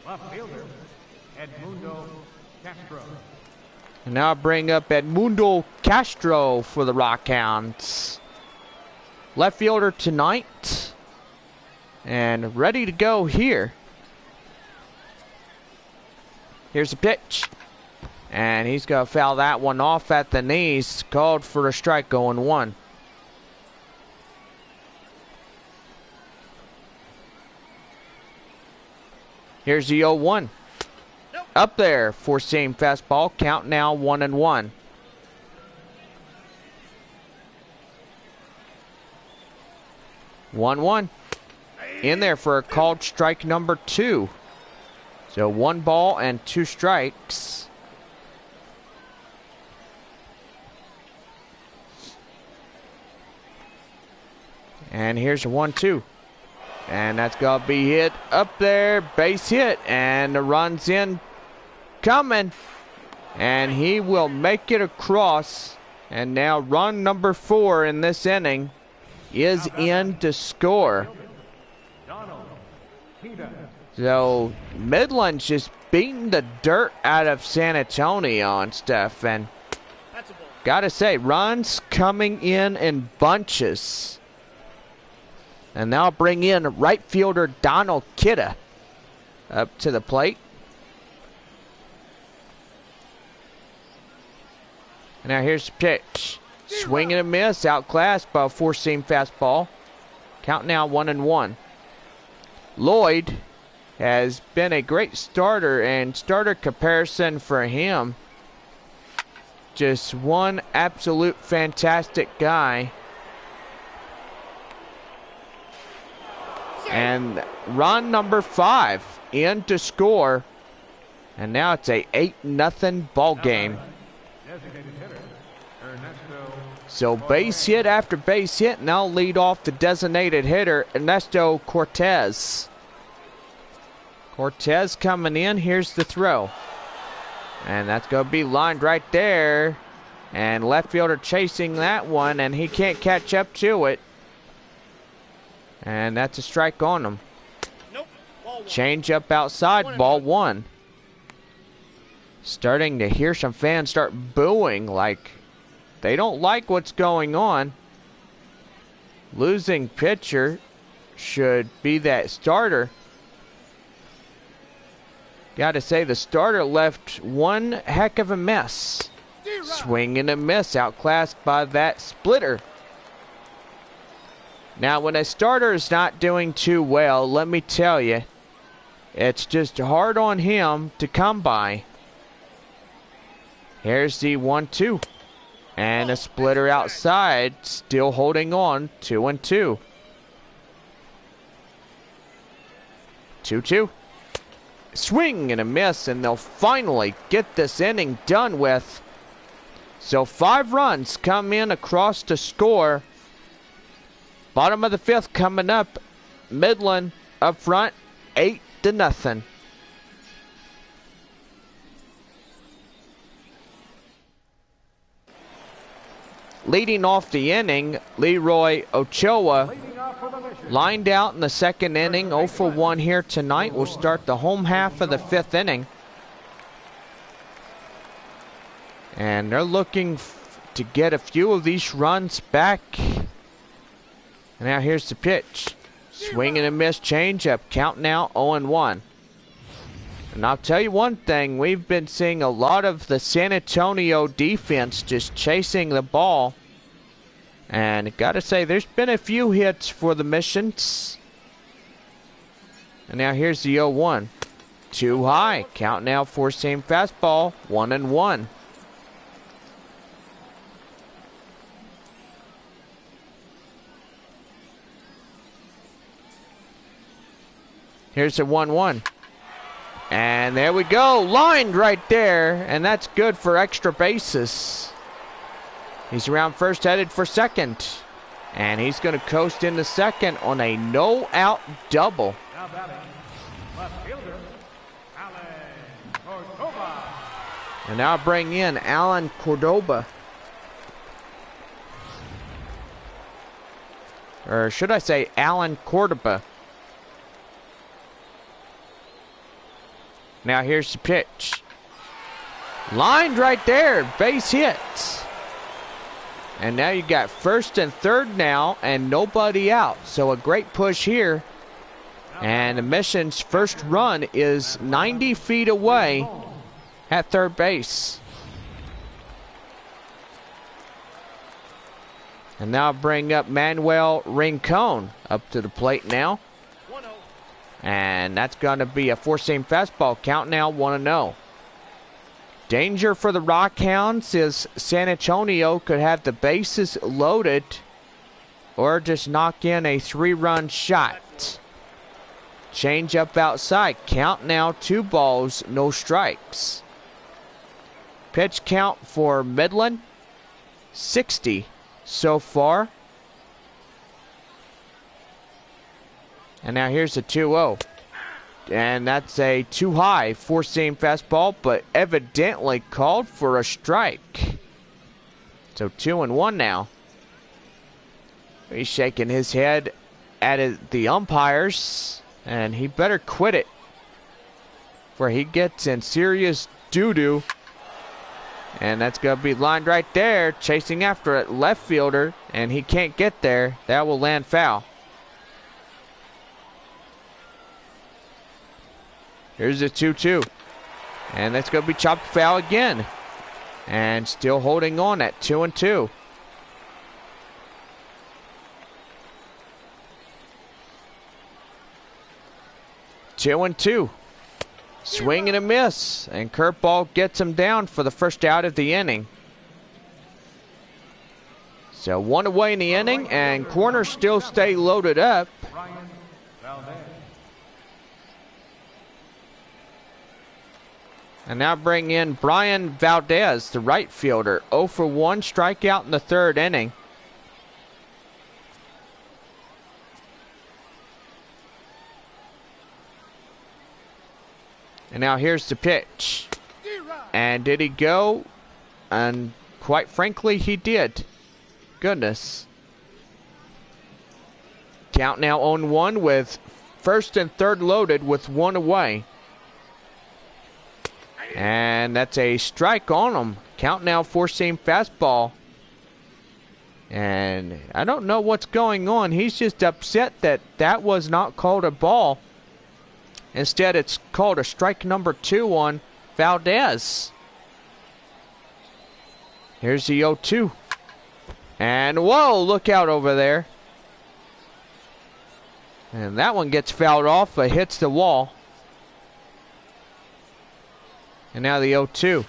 Left fielder, Edmundo Castro. And now bring up Edmundo Castro for the Rockhounds. Left fielder tonight. And ready to go here. Here's the pitch. And he's going to foul that one off at the knees. Called for a strike going 1. Here's the 0-1. Nope. Up there for seam fastball. Count now 1-1. One. In there for a called strike number 2. So 1 ball and 2 strikes. And here's a 1-2. And that's going to be hit up there. Base hit. And the run's in coming. And he will make it across. And now run number 4 in this inning is in to score. So Midland's just beating the dirt out of San Antonio and stuff. And That's a ball. gotta say, runs coming in bunches. And now bring in right fielder Donald Kidda up to the plate. Now here's the pitch. Swing and a miss, outclassed by a 4-seam fastball. Count now 1-1. Lloyd has been a great starter, and starter comparison for him. Just one absolute fantastic guy. And run number 5 in to score. And now it's a 8-0 ball game. So base hit after base hit. Now lead off the designated hitter, Ernesto Cortez. Cortez coming in. Here's the throw. And that's going to be lined right there. And left fielder chasing that one, and he can't catch up to it. And that's a strike on him. Nope. Ball 1. Change up outside, ball 1. Starting to hear some fans start booing like they don't like what's going on. Losing pitcher should be that starter. Gotta say, the starter left one heck of a mess. Swing and a miss, outclassed by that splitter. Now, when a starter is not doing too well, let me tell you, it's just hard on him to come by. Here's the 1-2. And a splitter outside, still holding on, 2-2. 2-2. Swing and a miss, and they'll finally get this inning done with. So 5 runs come in across the score. Bottom of the 5th coming up. Midland up front, 8-0. Leading off the inning, Leroy Ochoa lined out in the 2nd inning, 0 for 1 here tonight. Will start the home half of the 5th inning. And they're looking to get a few of these runs back. And now here's the pitch. Swing and a miss, changeup, count now 0-1. And I'll tell you one thing, we've been seeing a lot of the San Antonio defense just chasing the ball. And gotta say, there's been a few hits for the Missions. And now here's the 0-1. Too high, count now 4-seam fastball, 1-1. Here's a 1-1. And there we go. Lined right there. And that's good for extra bases. He's around first, headed for second. And he's going to coast into second on a no-out double. Now batting, left fielder, Alan Cordoba. And now bring in Alan Cordoba. Or should I say Alan Cordoba. Now here's the pitch. Lined right there, base hit. And now you got first and third now and nobody out. So a great push here. And the Mission's first run is 90 feet away at third base. And now bring up Manuel Rincon up to the plate now. And that's going to be a 4-seam fastball. Count now 1-0. Danger for the Rockhounds is San Antonio could have the bases loaded or just knock in a 3-run shot. Change up outside. Count now 2 balls, no strikes. Pitch count for Midland, 60 so far. And now here's a 2-0. And that's a too high 4-seam fastball, but evidently called for a strike. So 2-1 now. He's shaking his head at the umpires, and he better quit it, for he gets in serious doo-doo. And that's going to be lined right there, chasing after it, left fielder, and he can't get there. That will land foul. Here's a 2-2. And that's going to be chopped foul again. And still holding on at 2-2. Two and 2. Swing and a miss. And curveball gets him down for the first out of the inning. So 1 away in the inning, and corners still stay loaded up. And now bring in Brian Valdez, the right fielder. 0 for 1, strikeout in the 3rd inning. And now here's the pitch. And did he go? And quite frankly, he did. Goodness. Count now 0-1 with first and third loaded with 1 away. And that's a strike on him. Count now 4-seam fastball. And I don't know what's going on. He's just upset that that was not called a ball. Instead, it's called a strike number 2 on Valdez. Here's the 0-2. And whoa, look out over there. And that one gets fouled off, but hits the wall. And now the 0-2.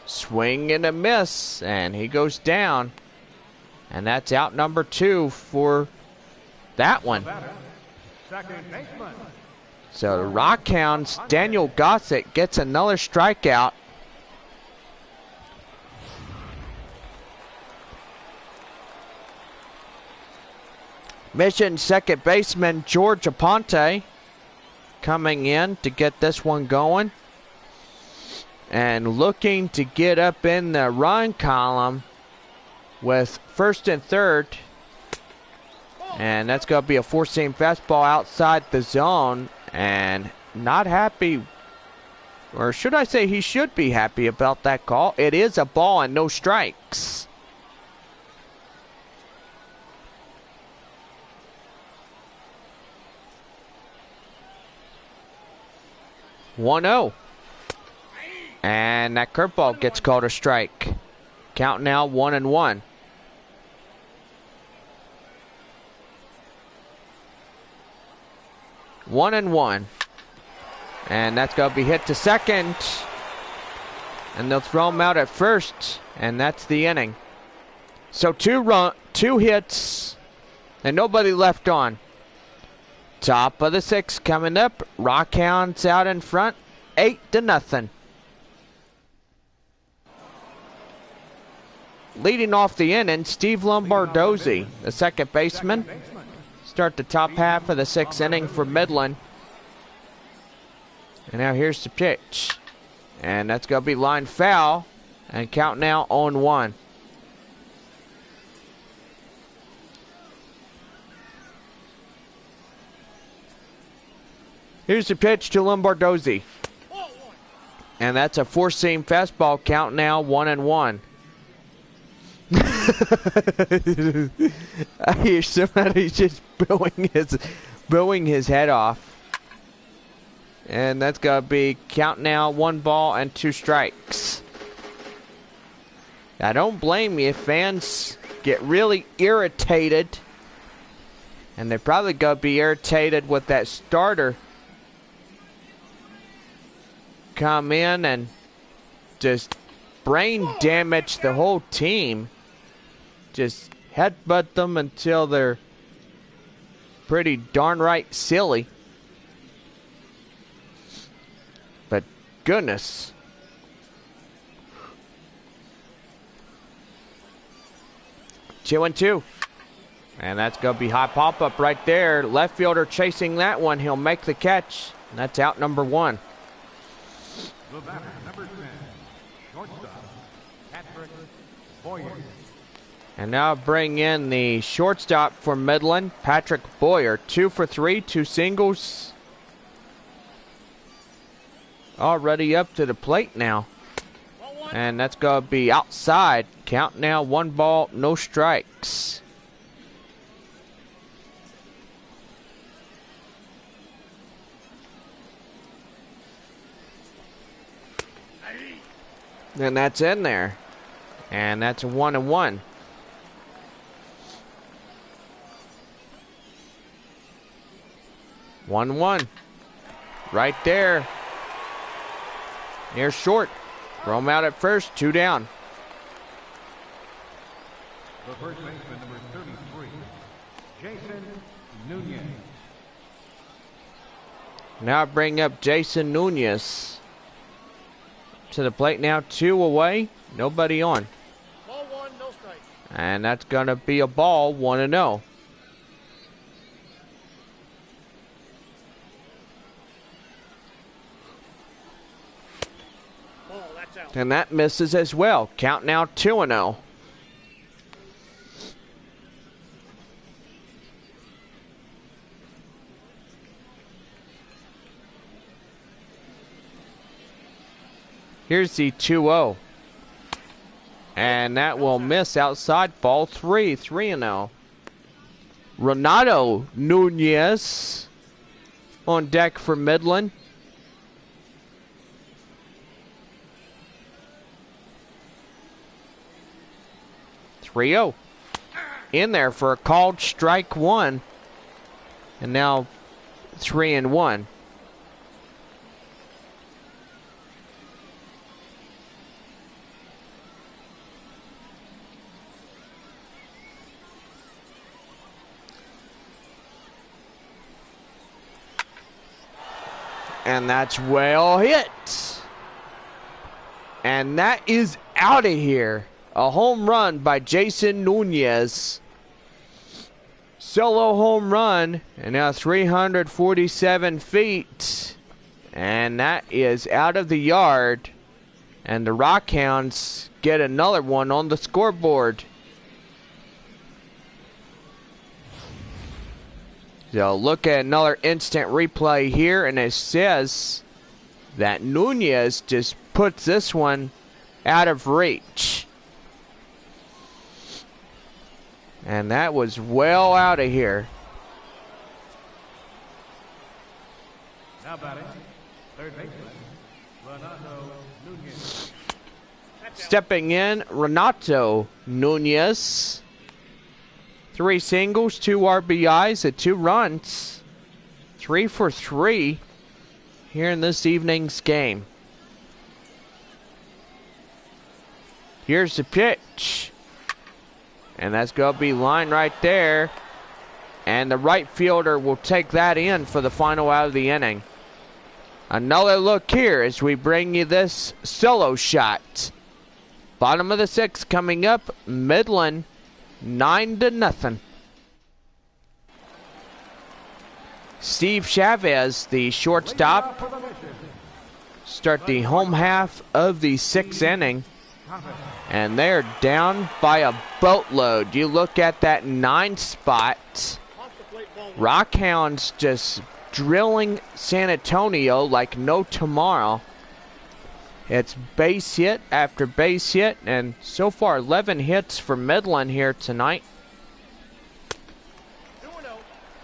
Swing and a miss, and he goes down. And that's out number 2 for that one. Second baseman. So the Rockhounds, Daniel Gossett gets another strikeout. Mission second baseman George Aponte coming in to get this one going. And looking to get up in the run column with first and third. And that's going to be a four-seam fastball outside the zone. And not happy, or should I say he should be happy about that call. It is a ball and no strikes. One 0. And that curveball gets called a strike. Count now 1-1. One and one. And that's going to be hit to second. And they'll throw him out at first. And that's the inning. So two hits and nobody left on. Top of the 6th coming up. Rockhounds out in front. 8-0. Leading off the inning, Steve Lombardozzi, the second baseman. Start the top half of the 6th inning for Midland. And now here's the pitch. And that's going to be line foul. And count now 0-1. Here's the pitch to Lombardozzi. And that's a four-seam fastball. Count now 1-1. I hear somebody just booing his head off. And that's going to be count now 1 ball and 2 strikes. I don't blame you. Fans get really irritated. And they're probably going to be irritated with that starter come in and just brain damage the whole team. Just headbutt them until they're pretty darn right silly. But goodness. Two and two. And that's going to be high pop-up right there. Left fielder chasing that one. He'll make the catch. And that's out number 1. The batter, number 10, shortstop, Patrick Boyer. And now bring in the shortstop for Midland, Patrick Boyer. 2 for 3, 2 singles. Already up to the plate now. And that's going to be outside. Count now 1 ball, no strikes. And that's in there. And that's a 1-1. One. Right there. Near short. Throw him out at first. 2 down. The first baseman, number 33, Jason Nunez. Now bring up Jason Nunez. To the plate now, 2 away. Nobody on. Ball 1, no strike. And that's going to be a ball, 1-0. Ball, that's out. And that misses as well. Count now 2-0. Here's the 2-0. And that will miss outside. Ball 3. 3-0. Renato Nunez on deck for Midland. In there for a called strike 1. And now 3-1. And that's well hit. And that is out of here. A home run by Jason Nunez. Solo home run. And now 347 feet. And that is out of the yard. And the Rockhounds get another one on the scoreboard. So look at another instant replay here, and it says that Nunez just puts this one out of reach. And that was well out of here. Now batting, third baseman, Renato Nunez. Stepping in, Renato Nunez. 3 singles, 2 RBIs, and 2 runs. 3 for 3 here in this evening's game. Here's the pitch. And that's going to be line right there. And the right fielder will take that in for the final out of the inning. Another look here as we bring you this solo shot. Bottom of the 6th coming up, Midland 9-0. Steve Chavez, the shortstop, start the home half of the 6th inning. And they're down by a boatload. You look at that 9 spot. Rockhounds just drilling San Antonio like no tomorrow. It's base hit after base hit, and so far 11 hits for Midland here tonight.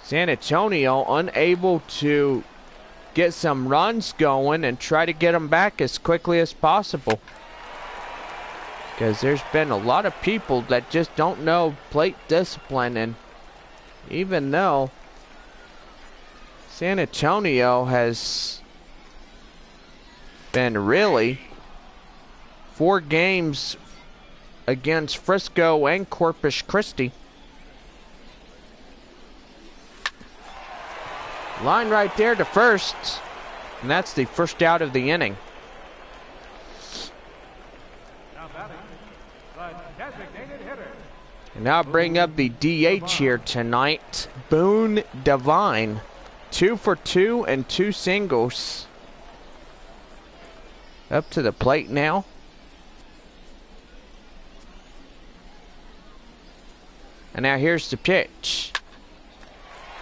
San Antonio unable to get some runs going and try to get them back as quickly as possible. Because there's been a lot of people that just don't know plate discipline, and even though San Antonio has been really 4 games against Frisco and Corpus Christi. Line right there to first, and that's the first out of the inning. Now batting, the designated hitter. And now bring up the DH here tonight, Boone Devine. 2 for 2 and 2 singles. Up to the plate now. And now here's the pitch.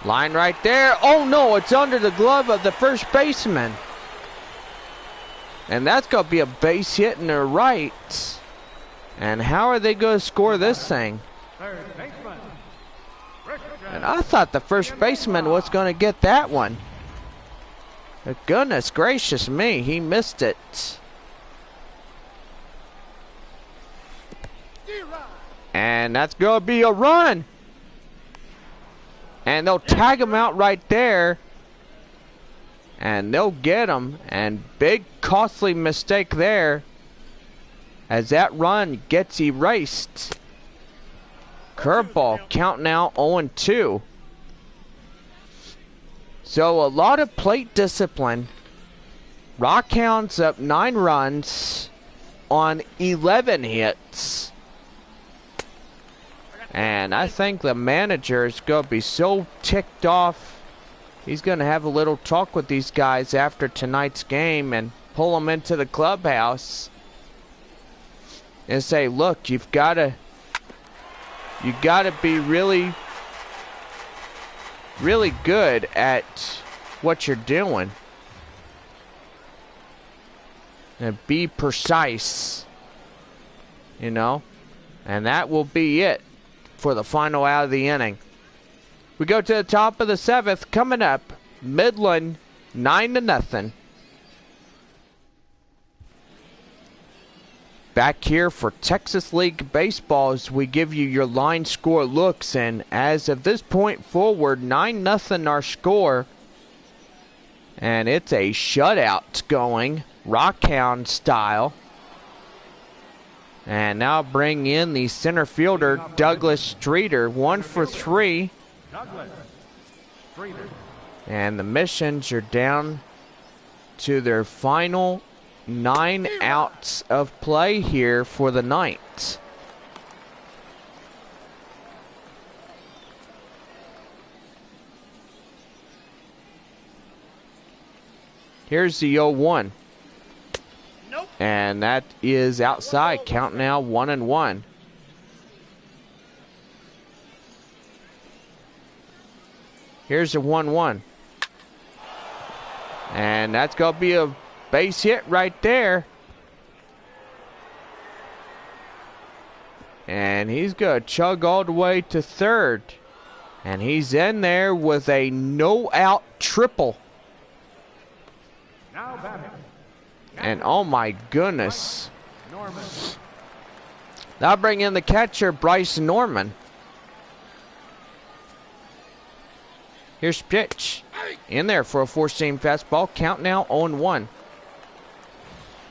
Line right there. Oh no, it's under the glove of the first baseman. And that's going to be a base hit in the right. And how are they going to score this thing? Third baseman. And I thought the first baseman was going to get that one. But goodness gracious me, he missed it. And that's going to be a run. And they'll tag him out right there. And they'll get him. And big costly mistake there, as that run gets erased. Curveball, count now 0-2. So a lot of plate discipline. Rockhounds up 9 runs on 11 hits. And I think the manager is going to be so ticked off. He's going to have a little talk with these guys after tonight's game and pull them into the clubhouse and say, look, you got to be really, really good at what you're doing. And be precise. You know? And that will be it for the final out of the inning. We go to the top of the 7th. Coming up, Midland 9-0. Back here for Texas League Baseball as we give you your line score looks. And as of this point forward, 9-0 our score. And it's a shutout going, Rockhound style. And now bring in the center fielder, Douglas Streeter, 1 for 3. Douglas Streeter. And the Missions are down to their final 9 outs of play here for the night. Here's the 0-1. Nope. And that is outside. Count now 1-1. Here's the 1-1. And that's going to be a base hit right there. And he's going to chug all the way to third. And he's in there with a no-out triple. Now batting. And oh my goodness. Norman. Now bring in the catcher, Bryce Norman. Here's pitch. In there for a four-seam fastball. Count now 0-1.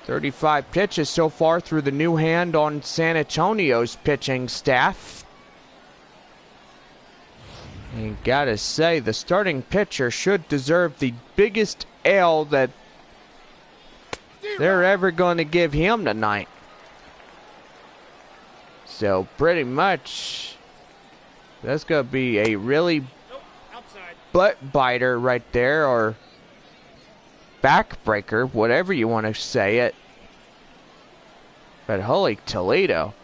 35 pitches so far through the new hand on San Antonio's pitching staff. And gotta say, the starting pitcher should deserve the biggest L that they're ever going to give him tonight. So pretty much, that's going to be a really butt biter right there, or backbreaker, whatever you want to say it. But holy Toledo.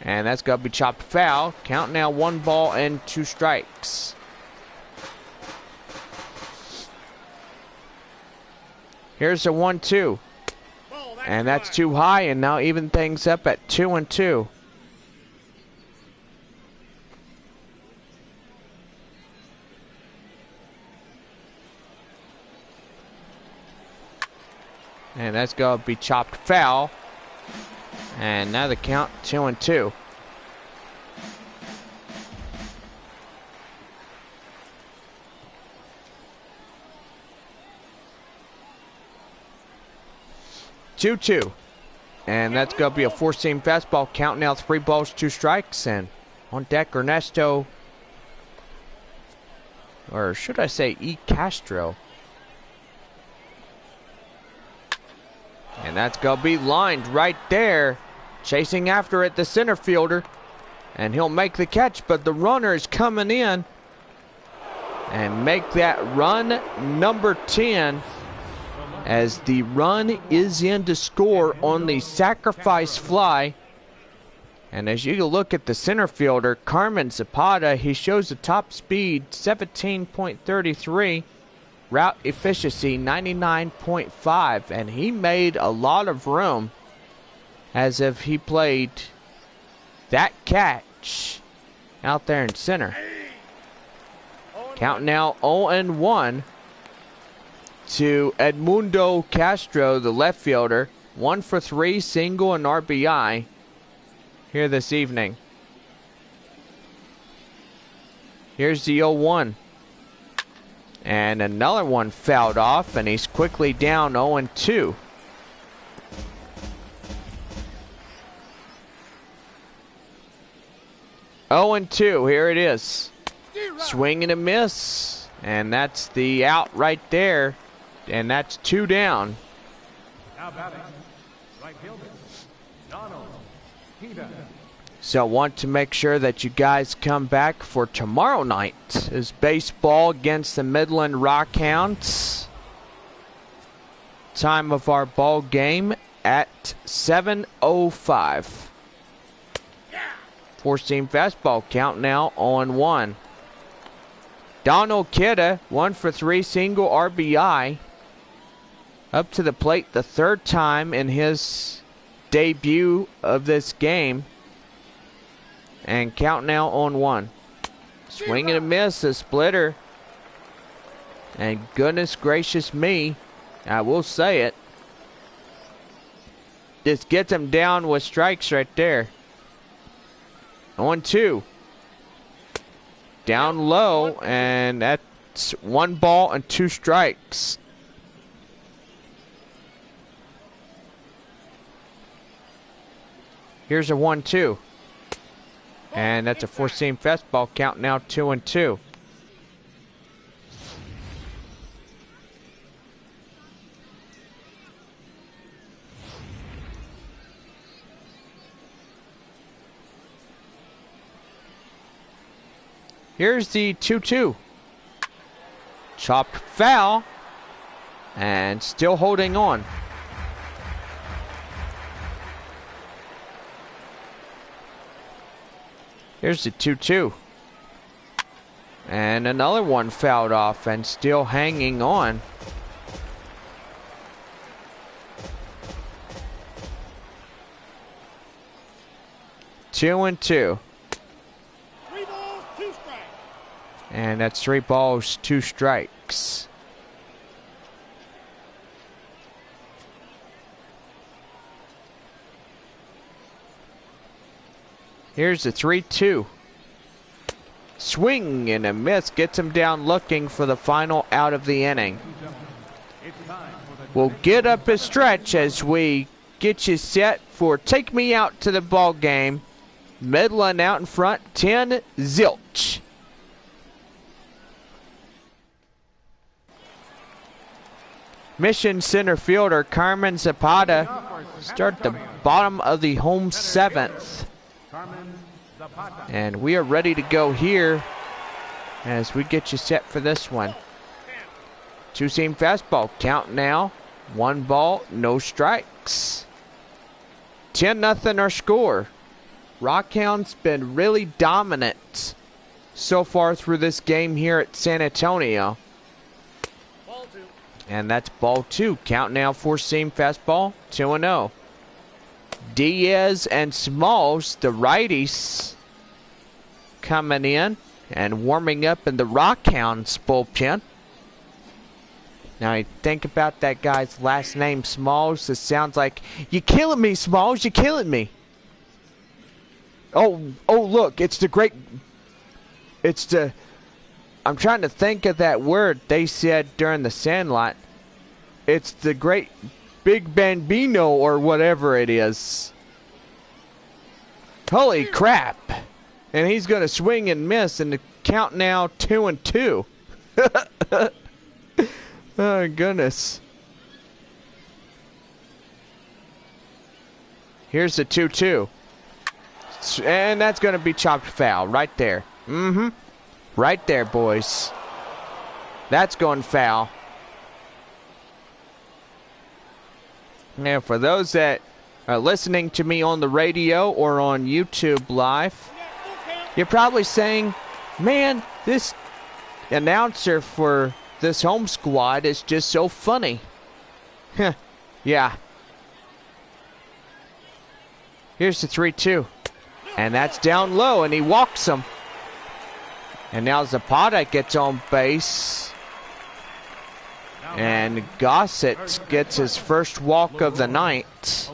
And that's going to be chopped foul. Count now 1 ball and 2 strikes. Here's a 1-2. And that's too high, and now even things up at 2-2. And that's going to be chopped foul. And now the count 2-2. And that's going to be a four-seam fastball. Count now 3 balls, 2 strikes. And on deck, Ernesto, or should I say E. Castro. And that's going to be lined right there. Chasing after it, the center fielder. And he'll make the catch, but the runner is coming in. And make that run number 10. As the run is in to score on the sacrifice fly. And as you look at the center fielder, Carmen Zapata, he shows the top speed, 17.33. Route efficiency, 99.5. And he made a lot of room as if he played that catch out there in center. Count now 0-1 to Edmundo Castro, the left fielder. 1 for 3, single and RBI here this evening. Here's the 0-1. And another one fouled off, and he's quickly down 0-2. Here it is. Swing and a miss. And that's the out right there. And that's 2 down. Now batting. Right fielder. Donald. Pita. So I want to make sure that you guys come back for tomorrow night. Is baseball against the Midland Rockhounds. Time of our ball game at 7:05. Four-seam fastball. Count now 0-1. Donald Kidda, 1 for 3, single RBI. Up to the plate the 3rd time in his debut of this game. And count now 0-1. Swing and a miss, a splitter. And goodness gracious me, I will say it. Just gets him down with strikes right there. 0-2. Down low, and that's 1 ball and 2 strikes. Here's a 1-2. And that's a four-seam fastball. Count now 2-2. Here's the 2-2. Chopped foul. And still holding on. Here's the 2-2. And another one fouled off and still hanging on. Two and two. 3 balls, 2 strikes. And that's 3 balls, 2 strikes. Here's the 3-2. Swing and a miss gets him down looking for the final out of the inning. We'll get up a stretch as we get you set for Take Me Out to the Ball Game. Midland out in front, 10-0. Mission center fielder Carmen Zapata start the bottom of the home 7th. And we are ready to go here as we get you set for this one. 2-seam fastball. Count now. 1 ball, no strikes. 10-0 our score. Rockhounds been really dominant so far through this game here at San Antonio. Ball 2. And that's ball 2. Count now. 4-seam fastball. 2-0. Diaz and Smalls, the righties, coming in and warming up in the Rockhounds bullpen. Now you think about that guy's last name, Smalls. It sounds like, "You killing me, Smalls, you killing me." Oh, look, it's I'm trying to think of that word they said during the Sandlot. It's the great Big Bambino or whatever it is. Holy crap. And he's going to swing and miss, and the count now 2-2. Oh, goodness. Here's the 2-2. And that's going to be chopped foul right there. Right there, boys. That's going foul. Now, for those that are listening to me on the radio or on YouTube Live, you're probably saying, "Man, this announcer for this home squad is just so funny." Yeah. Here's the 3-2. And that's down low, and he walks him. And now Zapata gets on base. And Gossett gets his first walk of the night.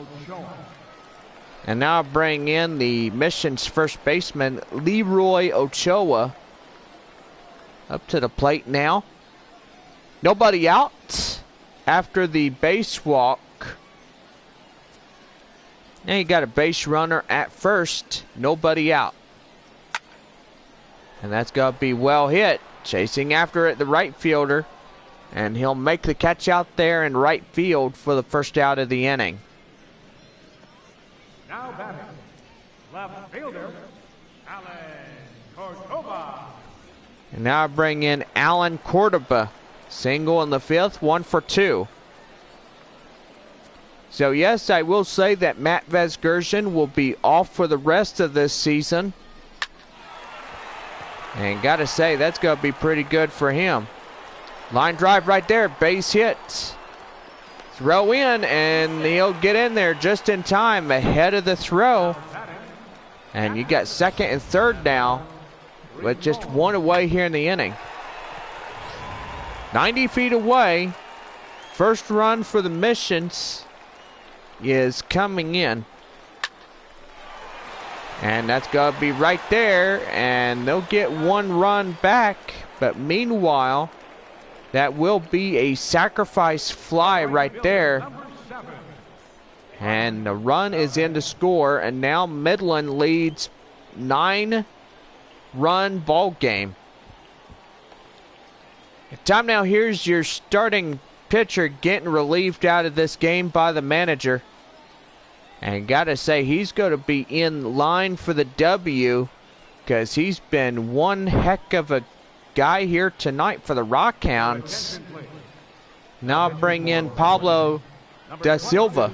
And now bring in the Mission's first baseman, Leroy Ochoa. Up to the plate now. Nobody out after the base walk. And you got a base runner at first. Nobody out. And that's going to be well hit. Chasing after it, the right fielder. And he'll make the catch out there in right field for the first out of the inning. Now batting, left fielder, Alan Cordoba. And now I bring in Alan Cordoba. Single in the 5th, 1 for 2. So yes, I will say that Matt Vesgersian will be off for the rest of this season. And gotta say, that's gonna be pretty good for him. Line drive right there, base hit. Throw in, and he'll get in there just in time, ahead of the throw. And you got second and third now, with just 1 away here in the inning. 90 feet away, first run for the Missions is coming in. And that's going to be right there, and they'll get 1 run back. But meanwhile, that will be a sacrifice fly right there. And the run is in to score, and now Midland leads 9-run ball game. Time now, here's your starting pitcher getting relieved out of this game by the manager. And gotta say, he's going to be in line for the W because he's been one heck of a guy here tonight for the Rockhounds. Now bring in Pablo da Silva.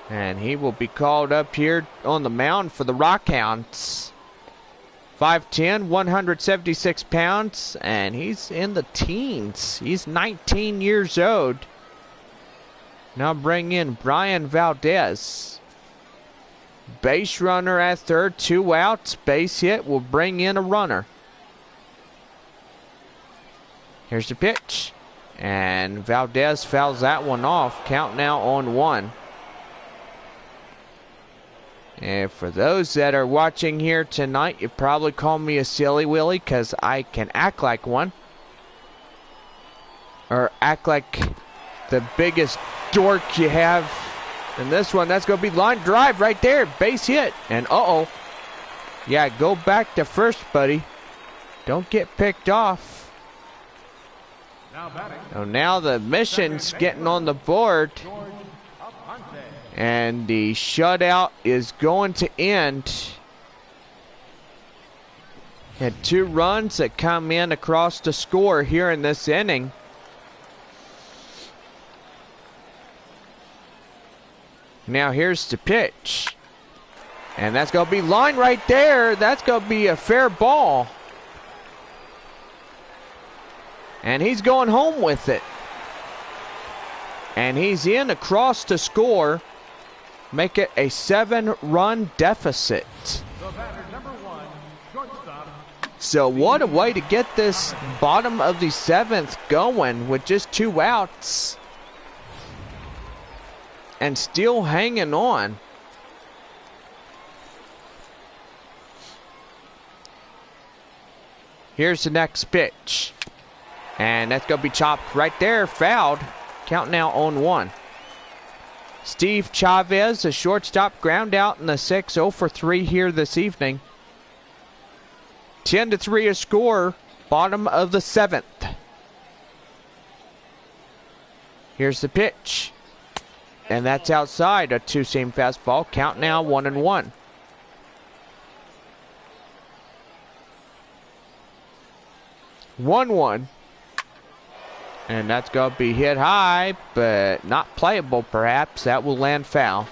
And he will be called up here on the mound for the Rockhounds. 5'10", 176 pounds, and he's in the teens. He's 19 years old. Now bring in Brian Valdez. Base runner at third, 2 outs. Base hit will bring in a runner. Here's the pitch. And Valdez fouls that one off. Count now on 1. And for those that are watching here tonight, you probably call me a silly willy because I can act like one. Or act like the biggest dork you have. And this one, that's going to be line drive right there. Base hit. And uh-oh. Yeah, go back to first, buddy. Don't get picked off. So now the mission's getting on the board. And the shutout is going to end. Had 2 runs that come in across the score here in this inning. Now here's the pitch. And that's going to be line right there. That's going to be a fair ball. And he's going home with it. And he's in across the score. Make it a 7-run deficit. So what a way to get this bottom of the 7th going with just 2 outs. And still hanging on. Here's the next pitch. And that's going to be chopped right there, fouled. Count now on 1. Steve Chavez, a shortstop, ground out in the 6th, 0 for 3 here this evening. 10-3 a score, bottom of the 7th. Here's the pitch. And that's outside, a 2-seam fastball. Count now 1-1. One. And that's going to be hit high, but not playable perhaps. That will land foul.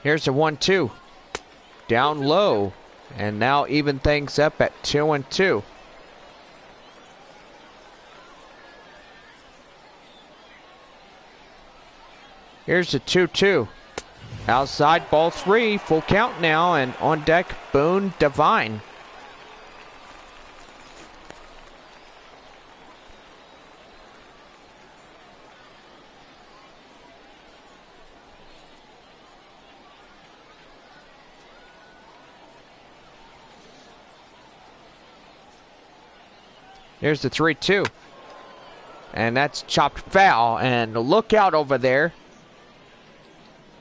Here's a 1-2. Down low. And now even things up at 2-2. Here's a 2-2. Outside, ball 3, full count now, and on deck, Boone Devine. Here's the 3-2. And that's chopped foul, and look out over there,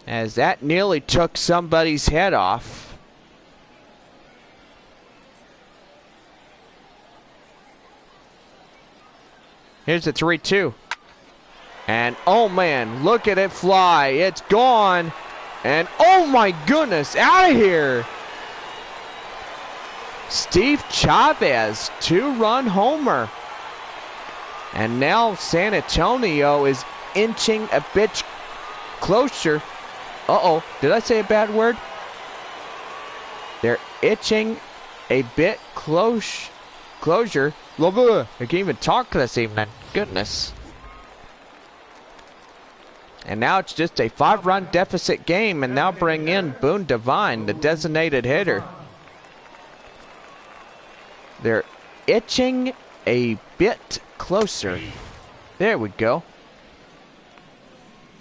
as that nearly took somebody's head off. Here's the 3-2. And oh man, look at it fly. It's gone. And oh my goodness, out of here. Steve Chavez, 2-run homer. And now San Antonio is inching a bit closer. Uh-oh, did I say a bad word? They're itching a bit closure. I can't even talk this evening. Goodness. And now it's just a 5-run deficit game, and now bring in Boone Devine, the designated hitter. They're itching a bit closer. There we go.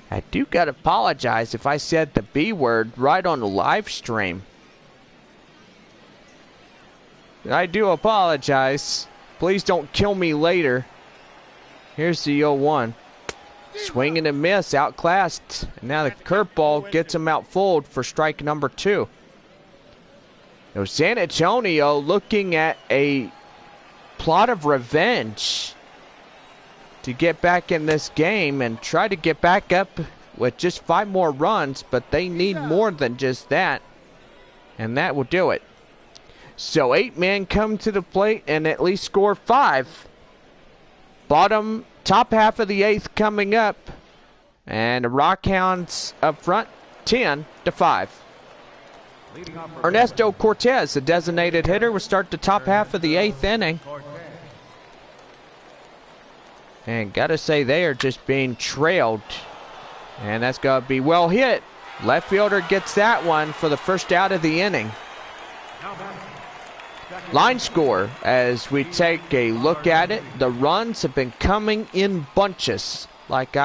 I do gotta apologize if I said the B word right on the live stream. I do apologize. Please don't kill me later. Here's the 0-1. Swing and a miss, outclassed. And now the curveball gets him outfooled for strike number 2. Now San Antonio looking at a plot of revenge to get back in this game and try to get back up with just 5 more runs, but they need more than just that, and that will do it. So 8 men come to the plate and at least score 5. Top half of the 8th coming up, and the Rockhounds up front 10-5. Ernesto Cortez, the designated hitter, will start the top half of the 8th inning. And gotta say, they are just being trailed. And that's gonna be well hit. Left fielder gets that one for the first out of the inning. Line score, as we take a look at it, the runs have been coming in bunches. Like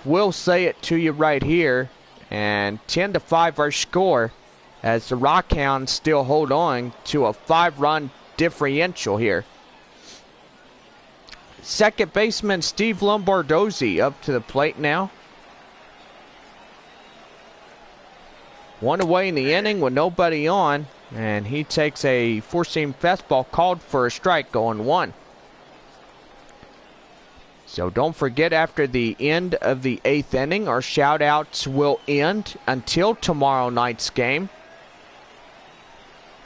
will say it to you right here. And 10-5 our score, as the Rockhounds still hold on to a 5-run differential here. Second baseman Steve Lombardozzi up to the plate now. 1 away in the inning with nobody on, and he takes a four-seam fastball called for a strike, going 1. So don't forget, after the end of the 8th inning, our shout-outs will end until tomorrow night's game.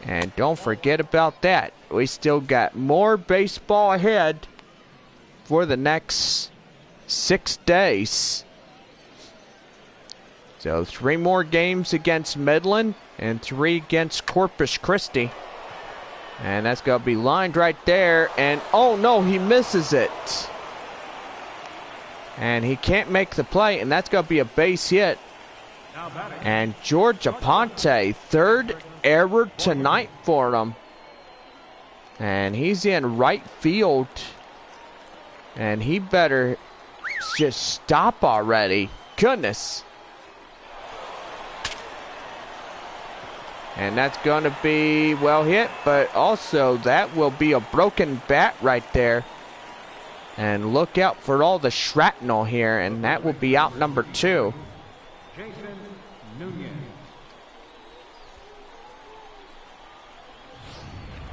And don't forget about that. We still got more baseball ahead for the next 6 days. So 3 more games against Midland and 3 against Corpus Christi. And that's going to be lined right there. And oh no, he misses it. And he can't make the play, and that's going to be a base hit. And George Aponte, 3rd error tonight for him. And he's in right field. And he better just stop already. Goodness. And that's going to be well hit, but also that will be a broken bat right there. And look out for all the shrapnel here, and that will be out number 2.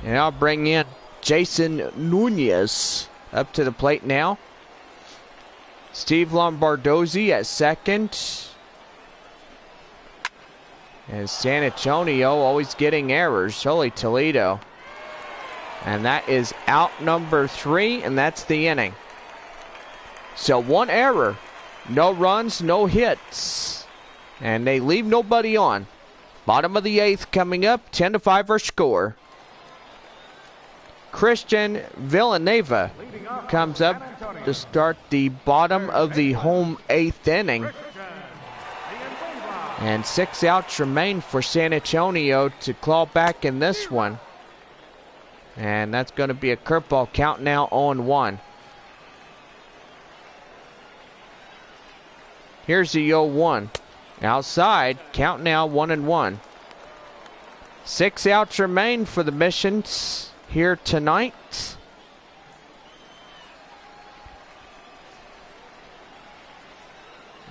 And I'll bring in Jason Nunez up to the plate now. Steve Lombardozzi at second. And San Antonio always getting errors. Holy Toledo. And that is out number 3, and that's the inning. So 1 error. No runs, no hits. And they leave nobody on. Bottom of the 8th coming up, 10-5 our score. Christian Villanueva comes up to start the bottom of the home 8th inning. And 6 outs remain for San Antonio to claw back in this one. And that's going to be a curveball, count now 0-1. Here's the 0-1. Outside, count now 1-1. 6 outs remain for the Missions here tonight.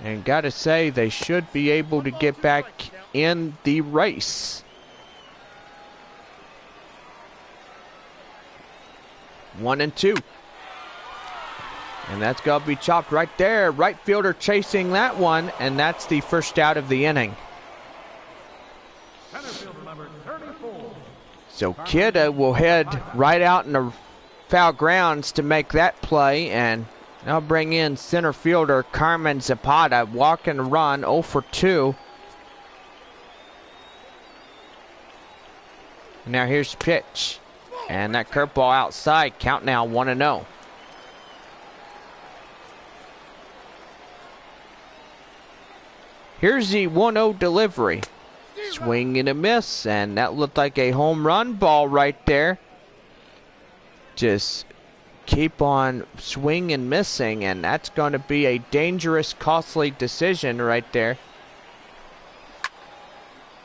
And gotta say, they should be able to get back in the race. 1-2. And that's going to be chopped right there. Right fielder chasing that one, and that's the first out of the inning. So Kidda will head right out in the foul grounds to make that play, and I'll bring in center fielder Carmen Zapata, walk and run, 0 for 2. Now here's the pitch. And that curveball outside, count now 1-0. Here's the 1-0 delivery. Swing and a miss, and that looked like a home run ball right there. Just keep on swing and missing, and that's going to be a dangerous, costly decision right there.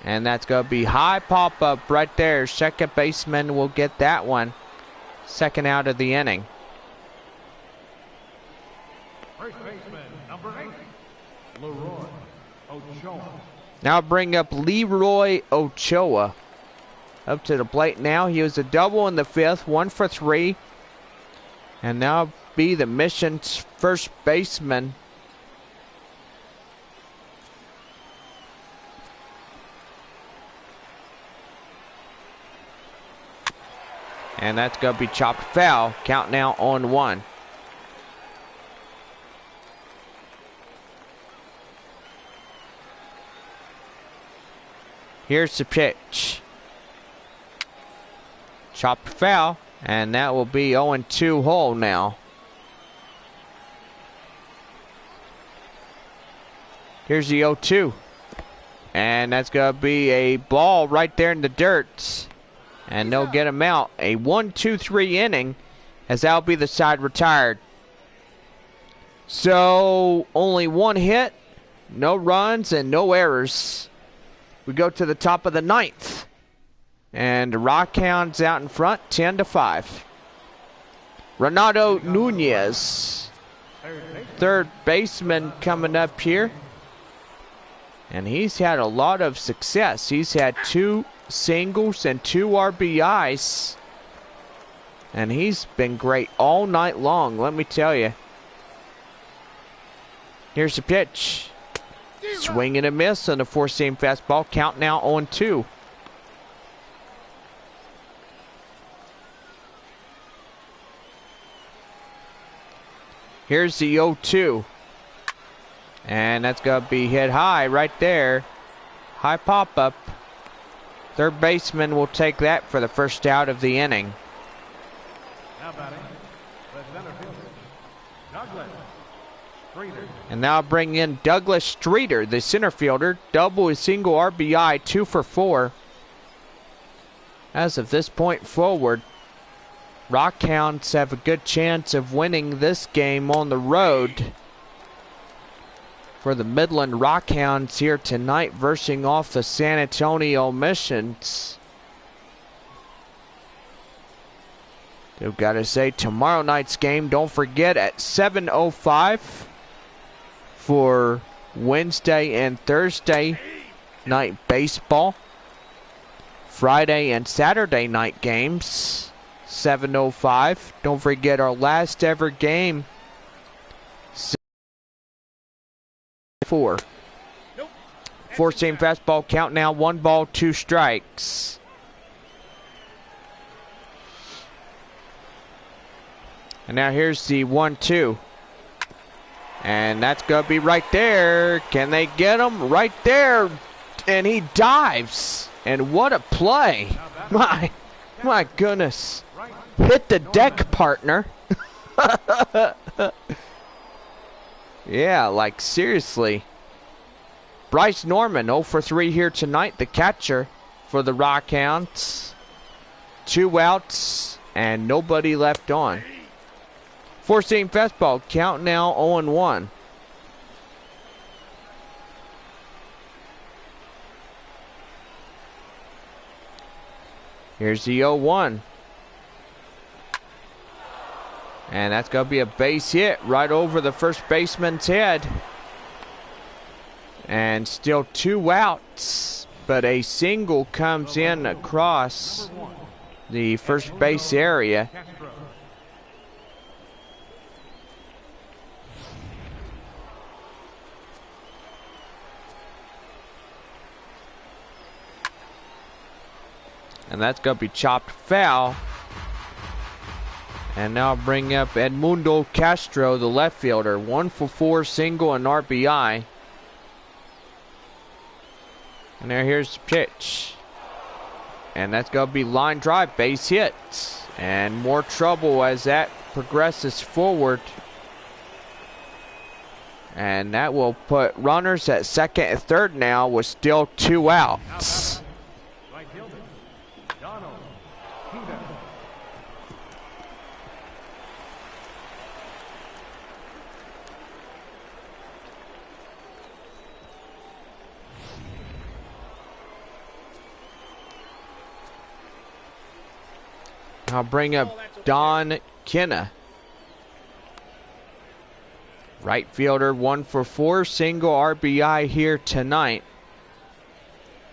And that's going to be high pop-up right there. Second baseman will get that one. Second out of the inning. First baseman, number 8, Leroy Ochoa. Now bring up Leroy Ochoa up to the plate now. He was a double in the 5th, 1 for 3. And now be the mission's first baseman. And that's going to be chopped foul. Count now on 1. Here's the pitch. Chopped foul. And that will be 0-2 hole now. Here's the 0-2. And that's going to be a ball right there in the dirt. And they'll get him out. A 1-2-3 inning, as that'll be the side retired. So, only 1 hit, no runs, and no errors. We go to the top of the 9th. And the Rockhounds out in front, 10-5. Renato Nunez, third baseman, coming up here. And he's had a lot of success. He's had 2 singles and 2 RBIs. And he's been great all night long, let me tell you. Here's the pitch. Swing and a miss on the 4-seam fastball. Count now on 2. Here's the 0-2. And that's going to be hit high right there. High pop-up. Third baseman will take that for the first out of the inning. Now batting, the center fielder, Douglas Streeter. And now bring in Douglas Streeter, the center fielder. Double his single RBI, 2 for 4. As of this point forward, Rockhounds have a good chance of winning this game on the road for the Midland Rockhounds here tonight, versing off the San Antonio Missions. They've got to say, tomorrow night's game, don't forget, at 7:05 for Wednesday and Thursday night baseball. Friday and Saturday night games, 7:05. Don't forget our last ever game, 4. 4-seam fastball, count now, 1 ball, 2 strikes. And now here's the 1-2. And that's going to be right there. Can they get him? Right there. And he dives. And what a play. My goodness. Hit the deck, partner. Yeah, like seriously. Bryce Norman, 0 for 3 here tonight, the catcher for the Rockhounds. 2 outs and nobody left on. 4-seam fastball, count now 0-1. Here's the 0-1. And that's going to be a base hit right over the first baseman's head. And still 2 outs, but a single comes in across the first base area. And that's going to be chopped foul. And now bring up Edmundo Castro, the left fielder. 1 for 4, single and RBI. And now here's the pitch. And that's going to be line drive, base hit. And more trouble as that progresses forward. And that will put runners at second and third now with still 2 outs. I'll bring up Don Kenna. Right fielder, 1 for 4, single RBI here tonight.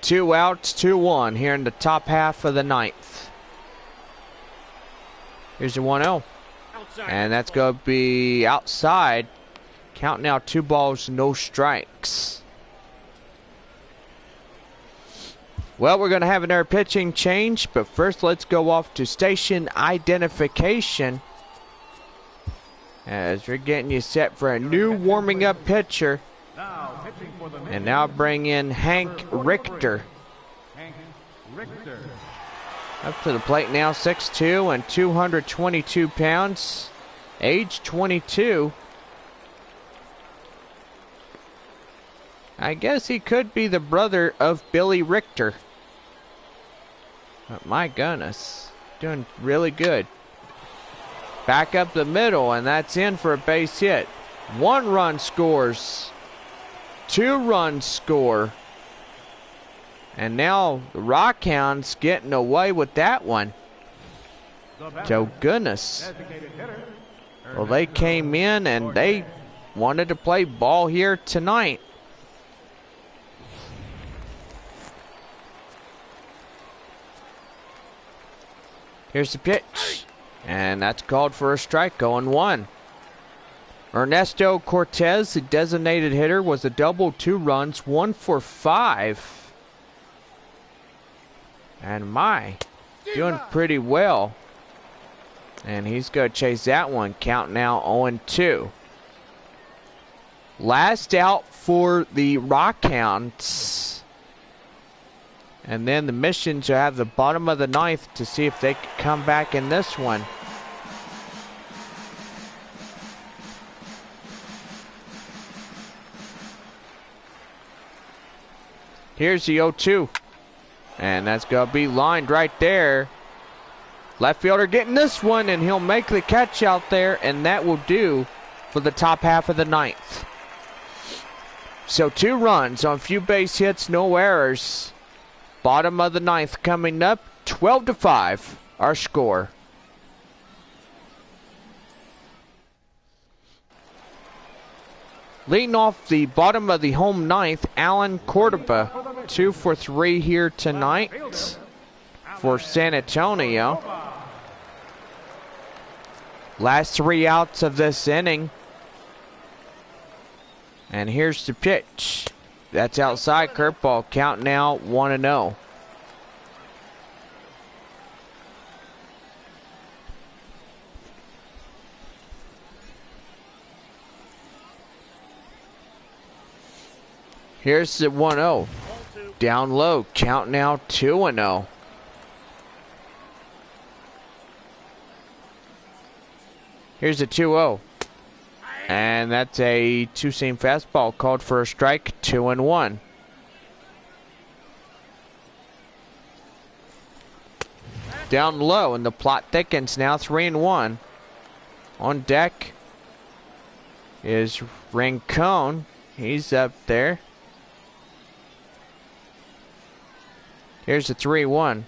2 outs, 2-1 here in the top half of the 9th. Here's the 1-0. Outside. And that's going to be outside. Count now, 2 balls, no strikes. Well, we're going to have another pitching change, but first let's go off to station identification, as we're getting you set for a new warming up pitcher. Now pitching for the And now bring in Hank Richter. Hank Richter. Up to the plate now, 6'2" and 222 pounds. Age 22. I guess he could be the brother of Billy Richter. But my goodness, doing really good. Back up the middle, and that's in for a base hit. 1 run scores. 2 runs score. And now the Rockhounds getting away with that one. So goodness. Well, they came in and they wanted to play ball here tonight. Here's the pitch. And that's called for a strike, 0-1. Ernesto Cortez, the designated hitter, was a double, 2 runs, 1 for 5. And my, doing pretty well. And he's going to chase that one. Count now 0-2. Last out for the Rockhounds. And then the Missions will have the bottom of the 9th to see if they can come back in this one. Here's the 0-2. And that's going to be lined right there. Left fielder getting this one, and he'll make the catch out there, and that will do for the top half of the 9th. So 2 runs on few base hits, no errors. Bottom of the 9th coming up, 12-5, our score. Leading off the bottom of the home 9th, Alan Cordoba, 2 for 3 here tonight for San Antonio. Last 3 outs of this inning. And here's the pitch. That's outside, curveball. Count now 1-0. Here's the 1-0. Down low. Count now 2-0. Here's a 2-0. And that's a 2-seam fastball called for a strike, 2-1. Down low, and the plot thickens now, 3-1. On deck is Rincon. He's up there. Here's a 3-1.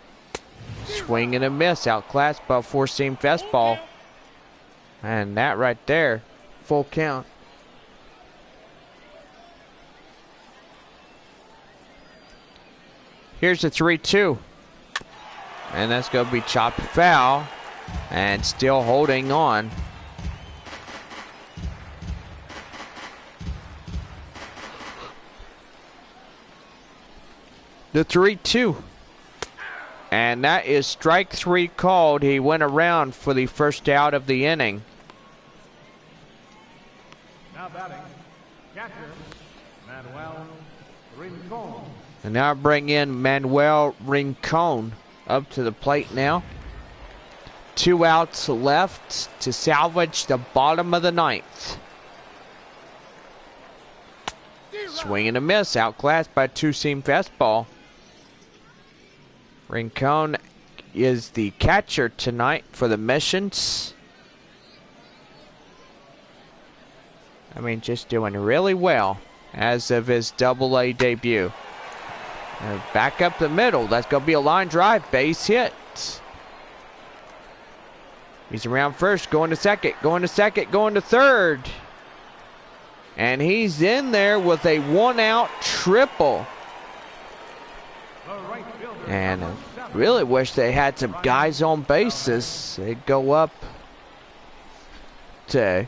Swing and a miss, outclassed by a 4-seam fastball. And that right there, full count. Here's a 3-2. And that's going to be chopped foul. And still holding on. The 3-2. And that is strike 3 called. He went around for the first out of the inning. Now batting, catcher, Manuel Rincon. And now bring in Manuel Rincon up to the plate now. 2 outs left to salvage the bottom of the 9th. Swing and a miss, outclassed by a 2-seam fastball. Rincon is the catcher tonight for the Missions. I mean, just doing really well as of his Double-A debut. Back up the middle. That's going to be a line drive. Base hit. He's around first, going to second, going to second, going to third. And he's in there with a 1-out triple. And I really wish they had some guys on bases. They'd go up to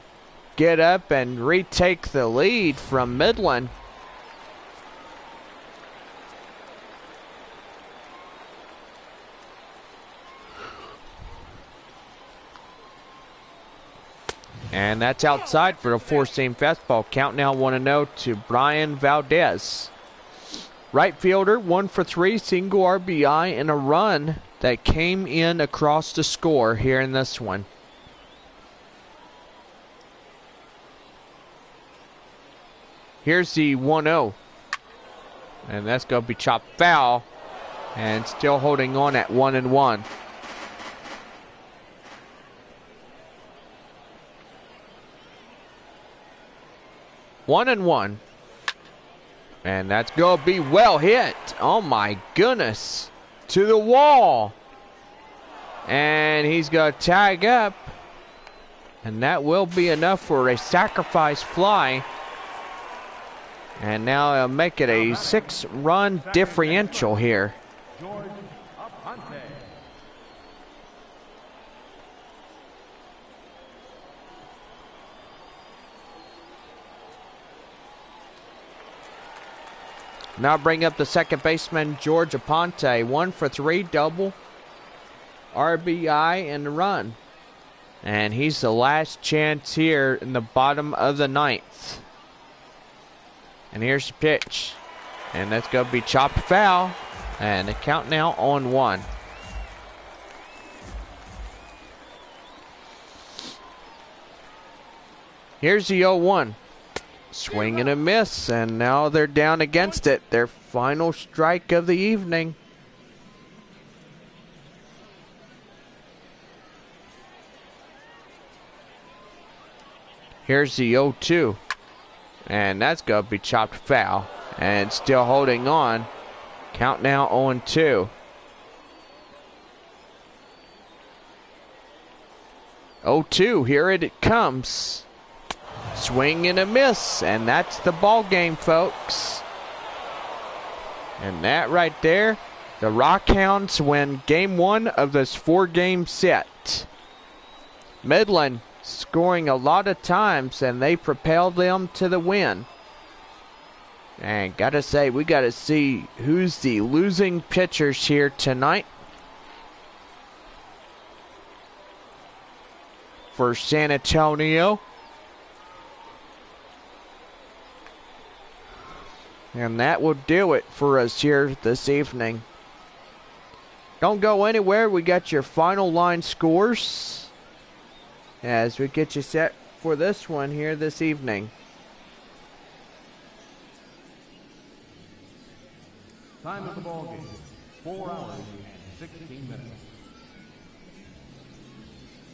get up and retake the lead from Midland. And that's outside for a four-seam fastball. Count now 1-0 to Brian Valdez. Right fielder, 1 for 3, single RBI and a run that came in across the score here in this one. Here's the 1-0. And that's going to be chopped foul. And still holding on at 1-1. One and one. And that's going to be well hit. Oh my goodness. To the wall. And he's going to tag up. And that will be enough for a sacrifice fly. And now he'll make it a 6-run differential here. Now bring up the second baseman, George Aponte. 1 for 3, double, RBI, and a run. And he's the last chance here in the bottom of the 9th. And here's the pitch. And that's going to be chopped foul. And the count now on 1. Here's the 0-1. Swing and a miss, and now they're down against it. Their final strike of the evening. Here's the 0-2. And that's going to be chopped foul. And still holding on. Count now 0-2. 0-2, here it comes. Swing and a miss, and that's the ball game, folks. And that right there, the Rockhounds win game 1 of this 4-game set. Midland scoring a lot of times, and they propelled them to the win. And gotta say, we gotta see who's the losing pitchers here tonight. For San Antonio. And that will do it for us here this evening. Don't go anywhere. We got your final line scores as we get you set for this one here this evening. Time of the ball game, 4 hours and 16 minutes.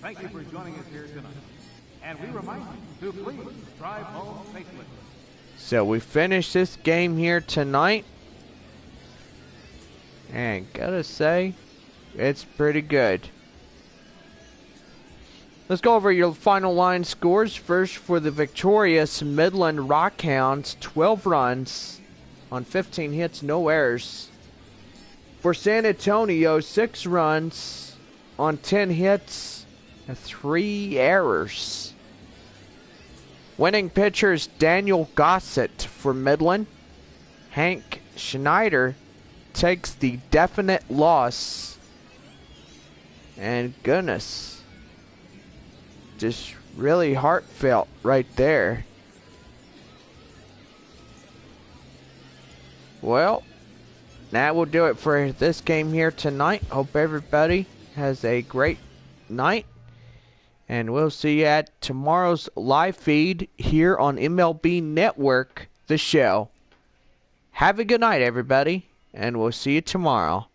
Thank you for joining us here tonight. And we remind you to please drive home safely. So we finish this game here tonight. And gotta say, it's pretty good. Let's go over your final line scores. First for the victorious Midland Rockhounds, 12 runs on 15 hits, no errors. For San Antonio, 6 runs on 10 hits and 3 errors. Winning pitchers Daniel Gossett for Midland. Hank Schneider takes the definite loss. And goodness, just really heartfelt right there. Well, that will do it for this game here tonight. Hope everybody has a great night. And we'll see you at tomorrow's live feed here on MLB Network, the show. Have a good night, everybody, and we'll see you tomorrow.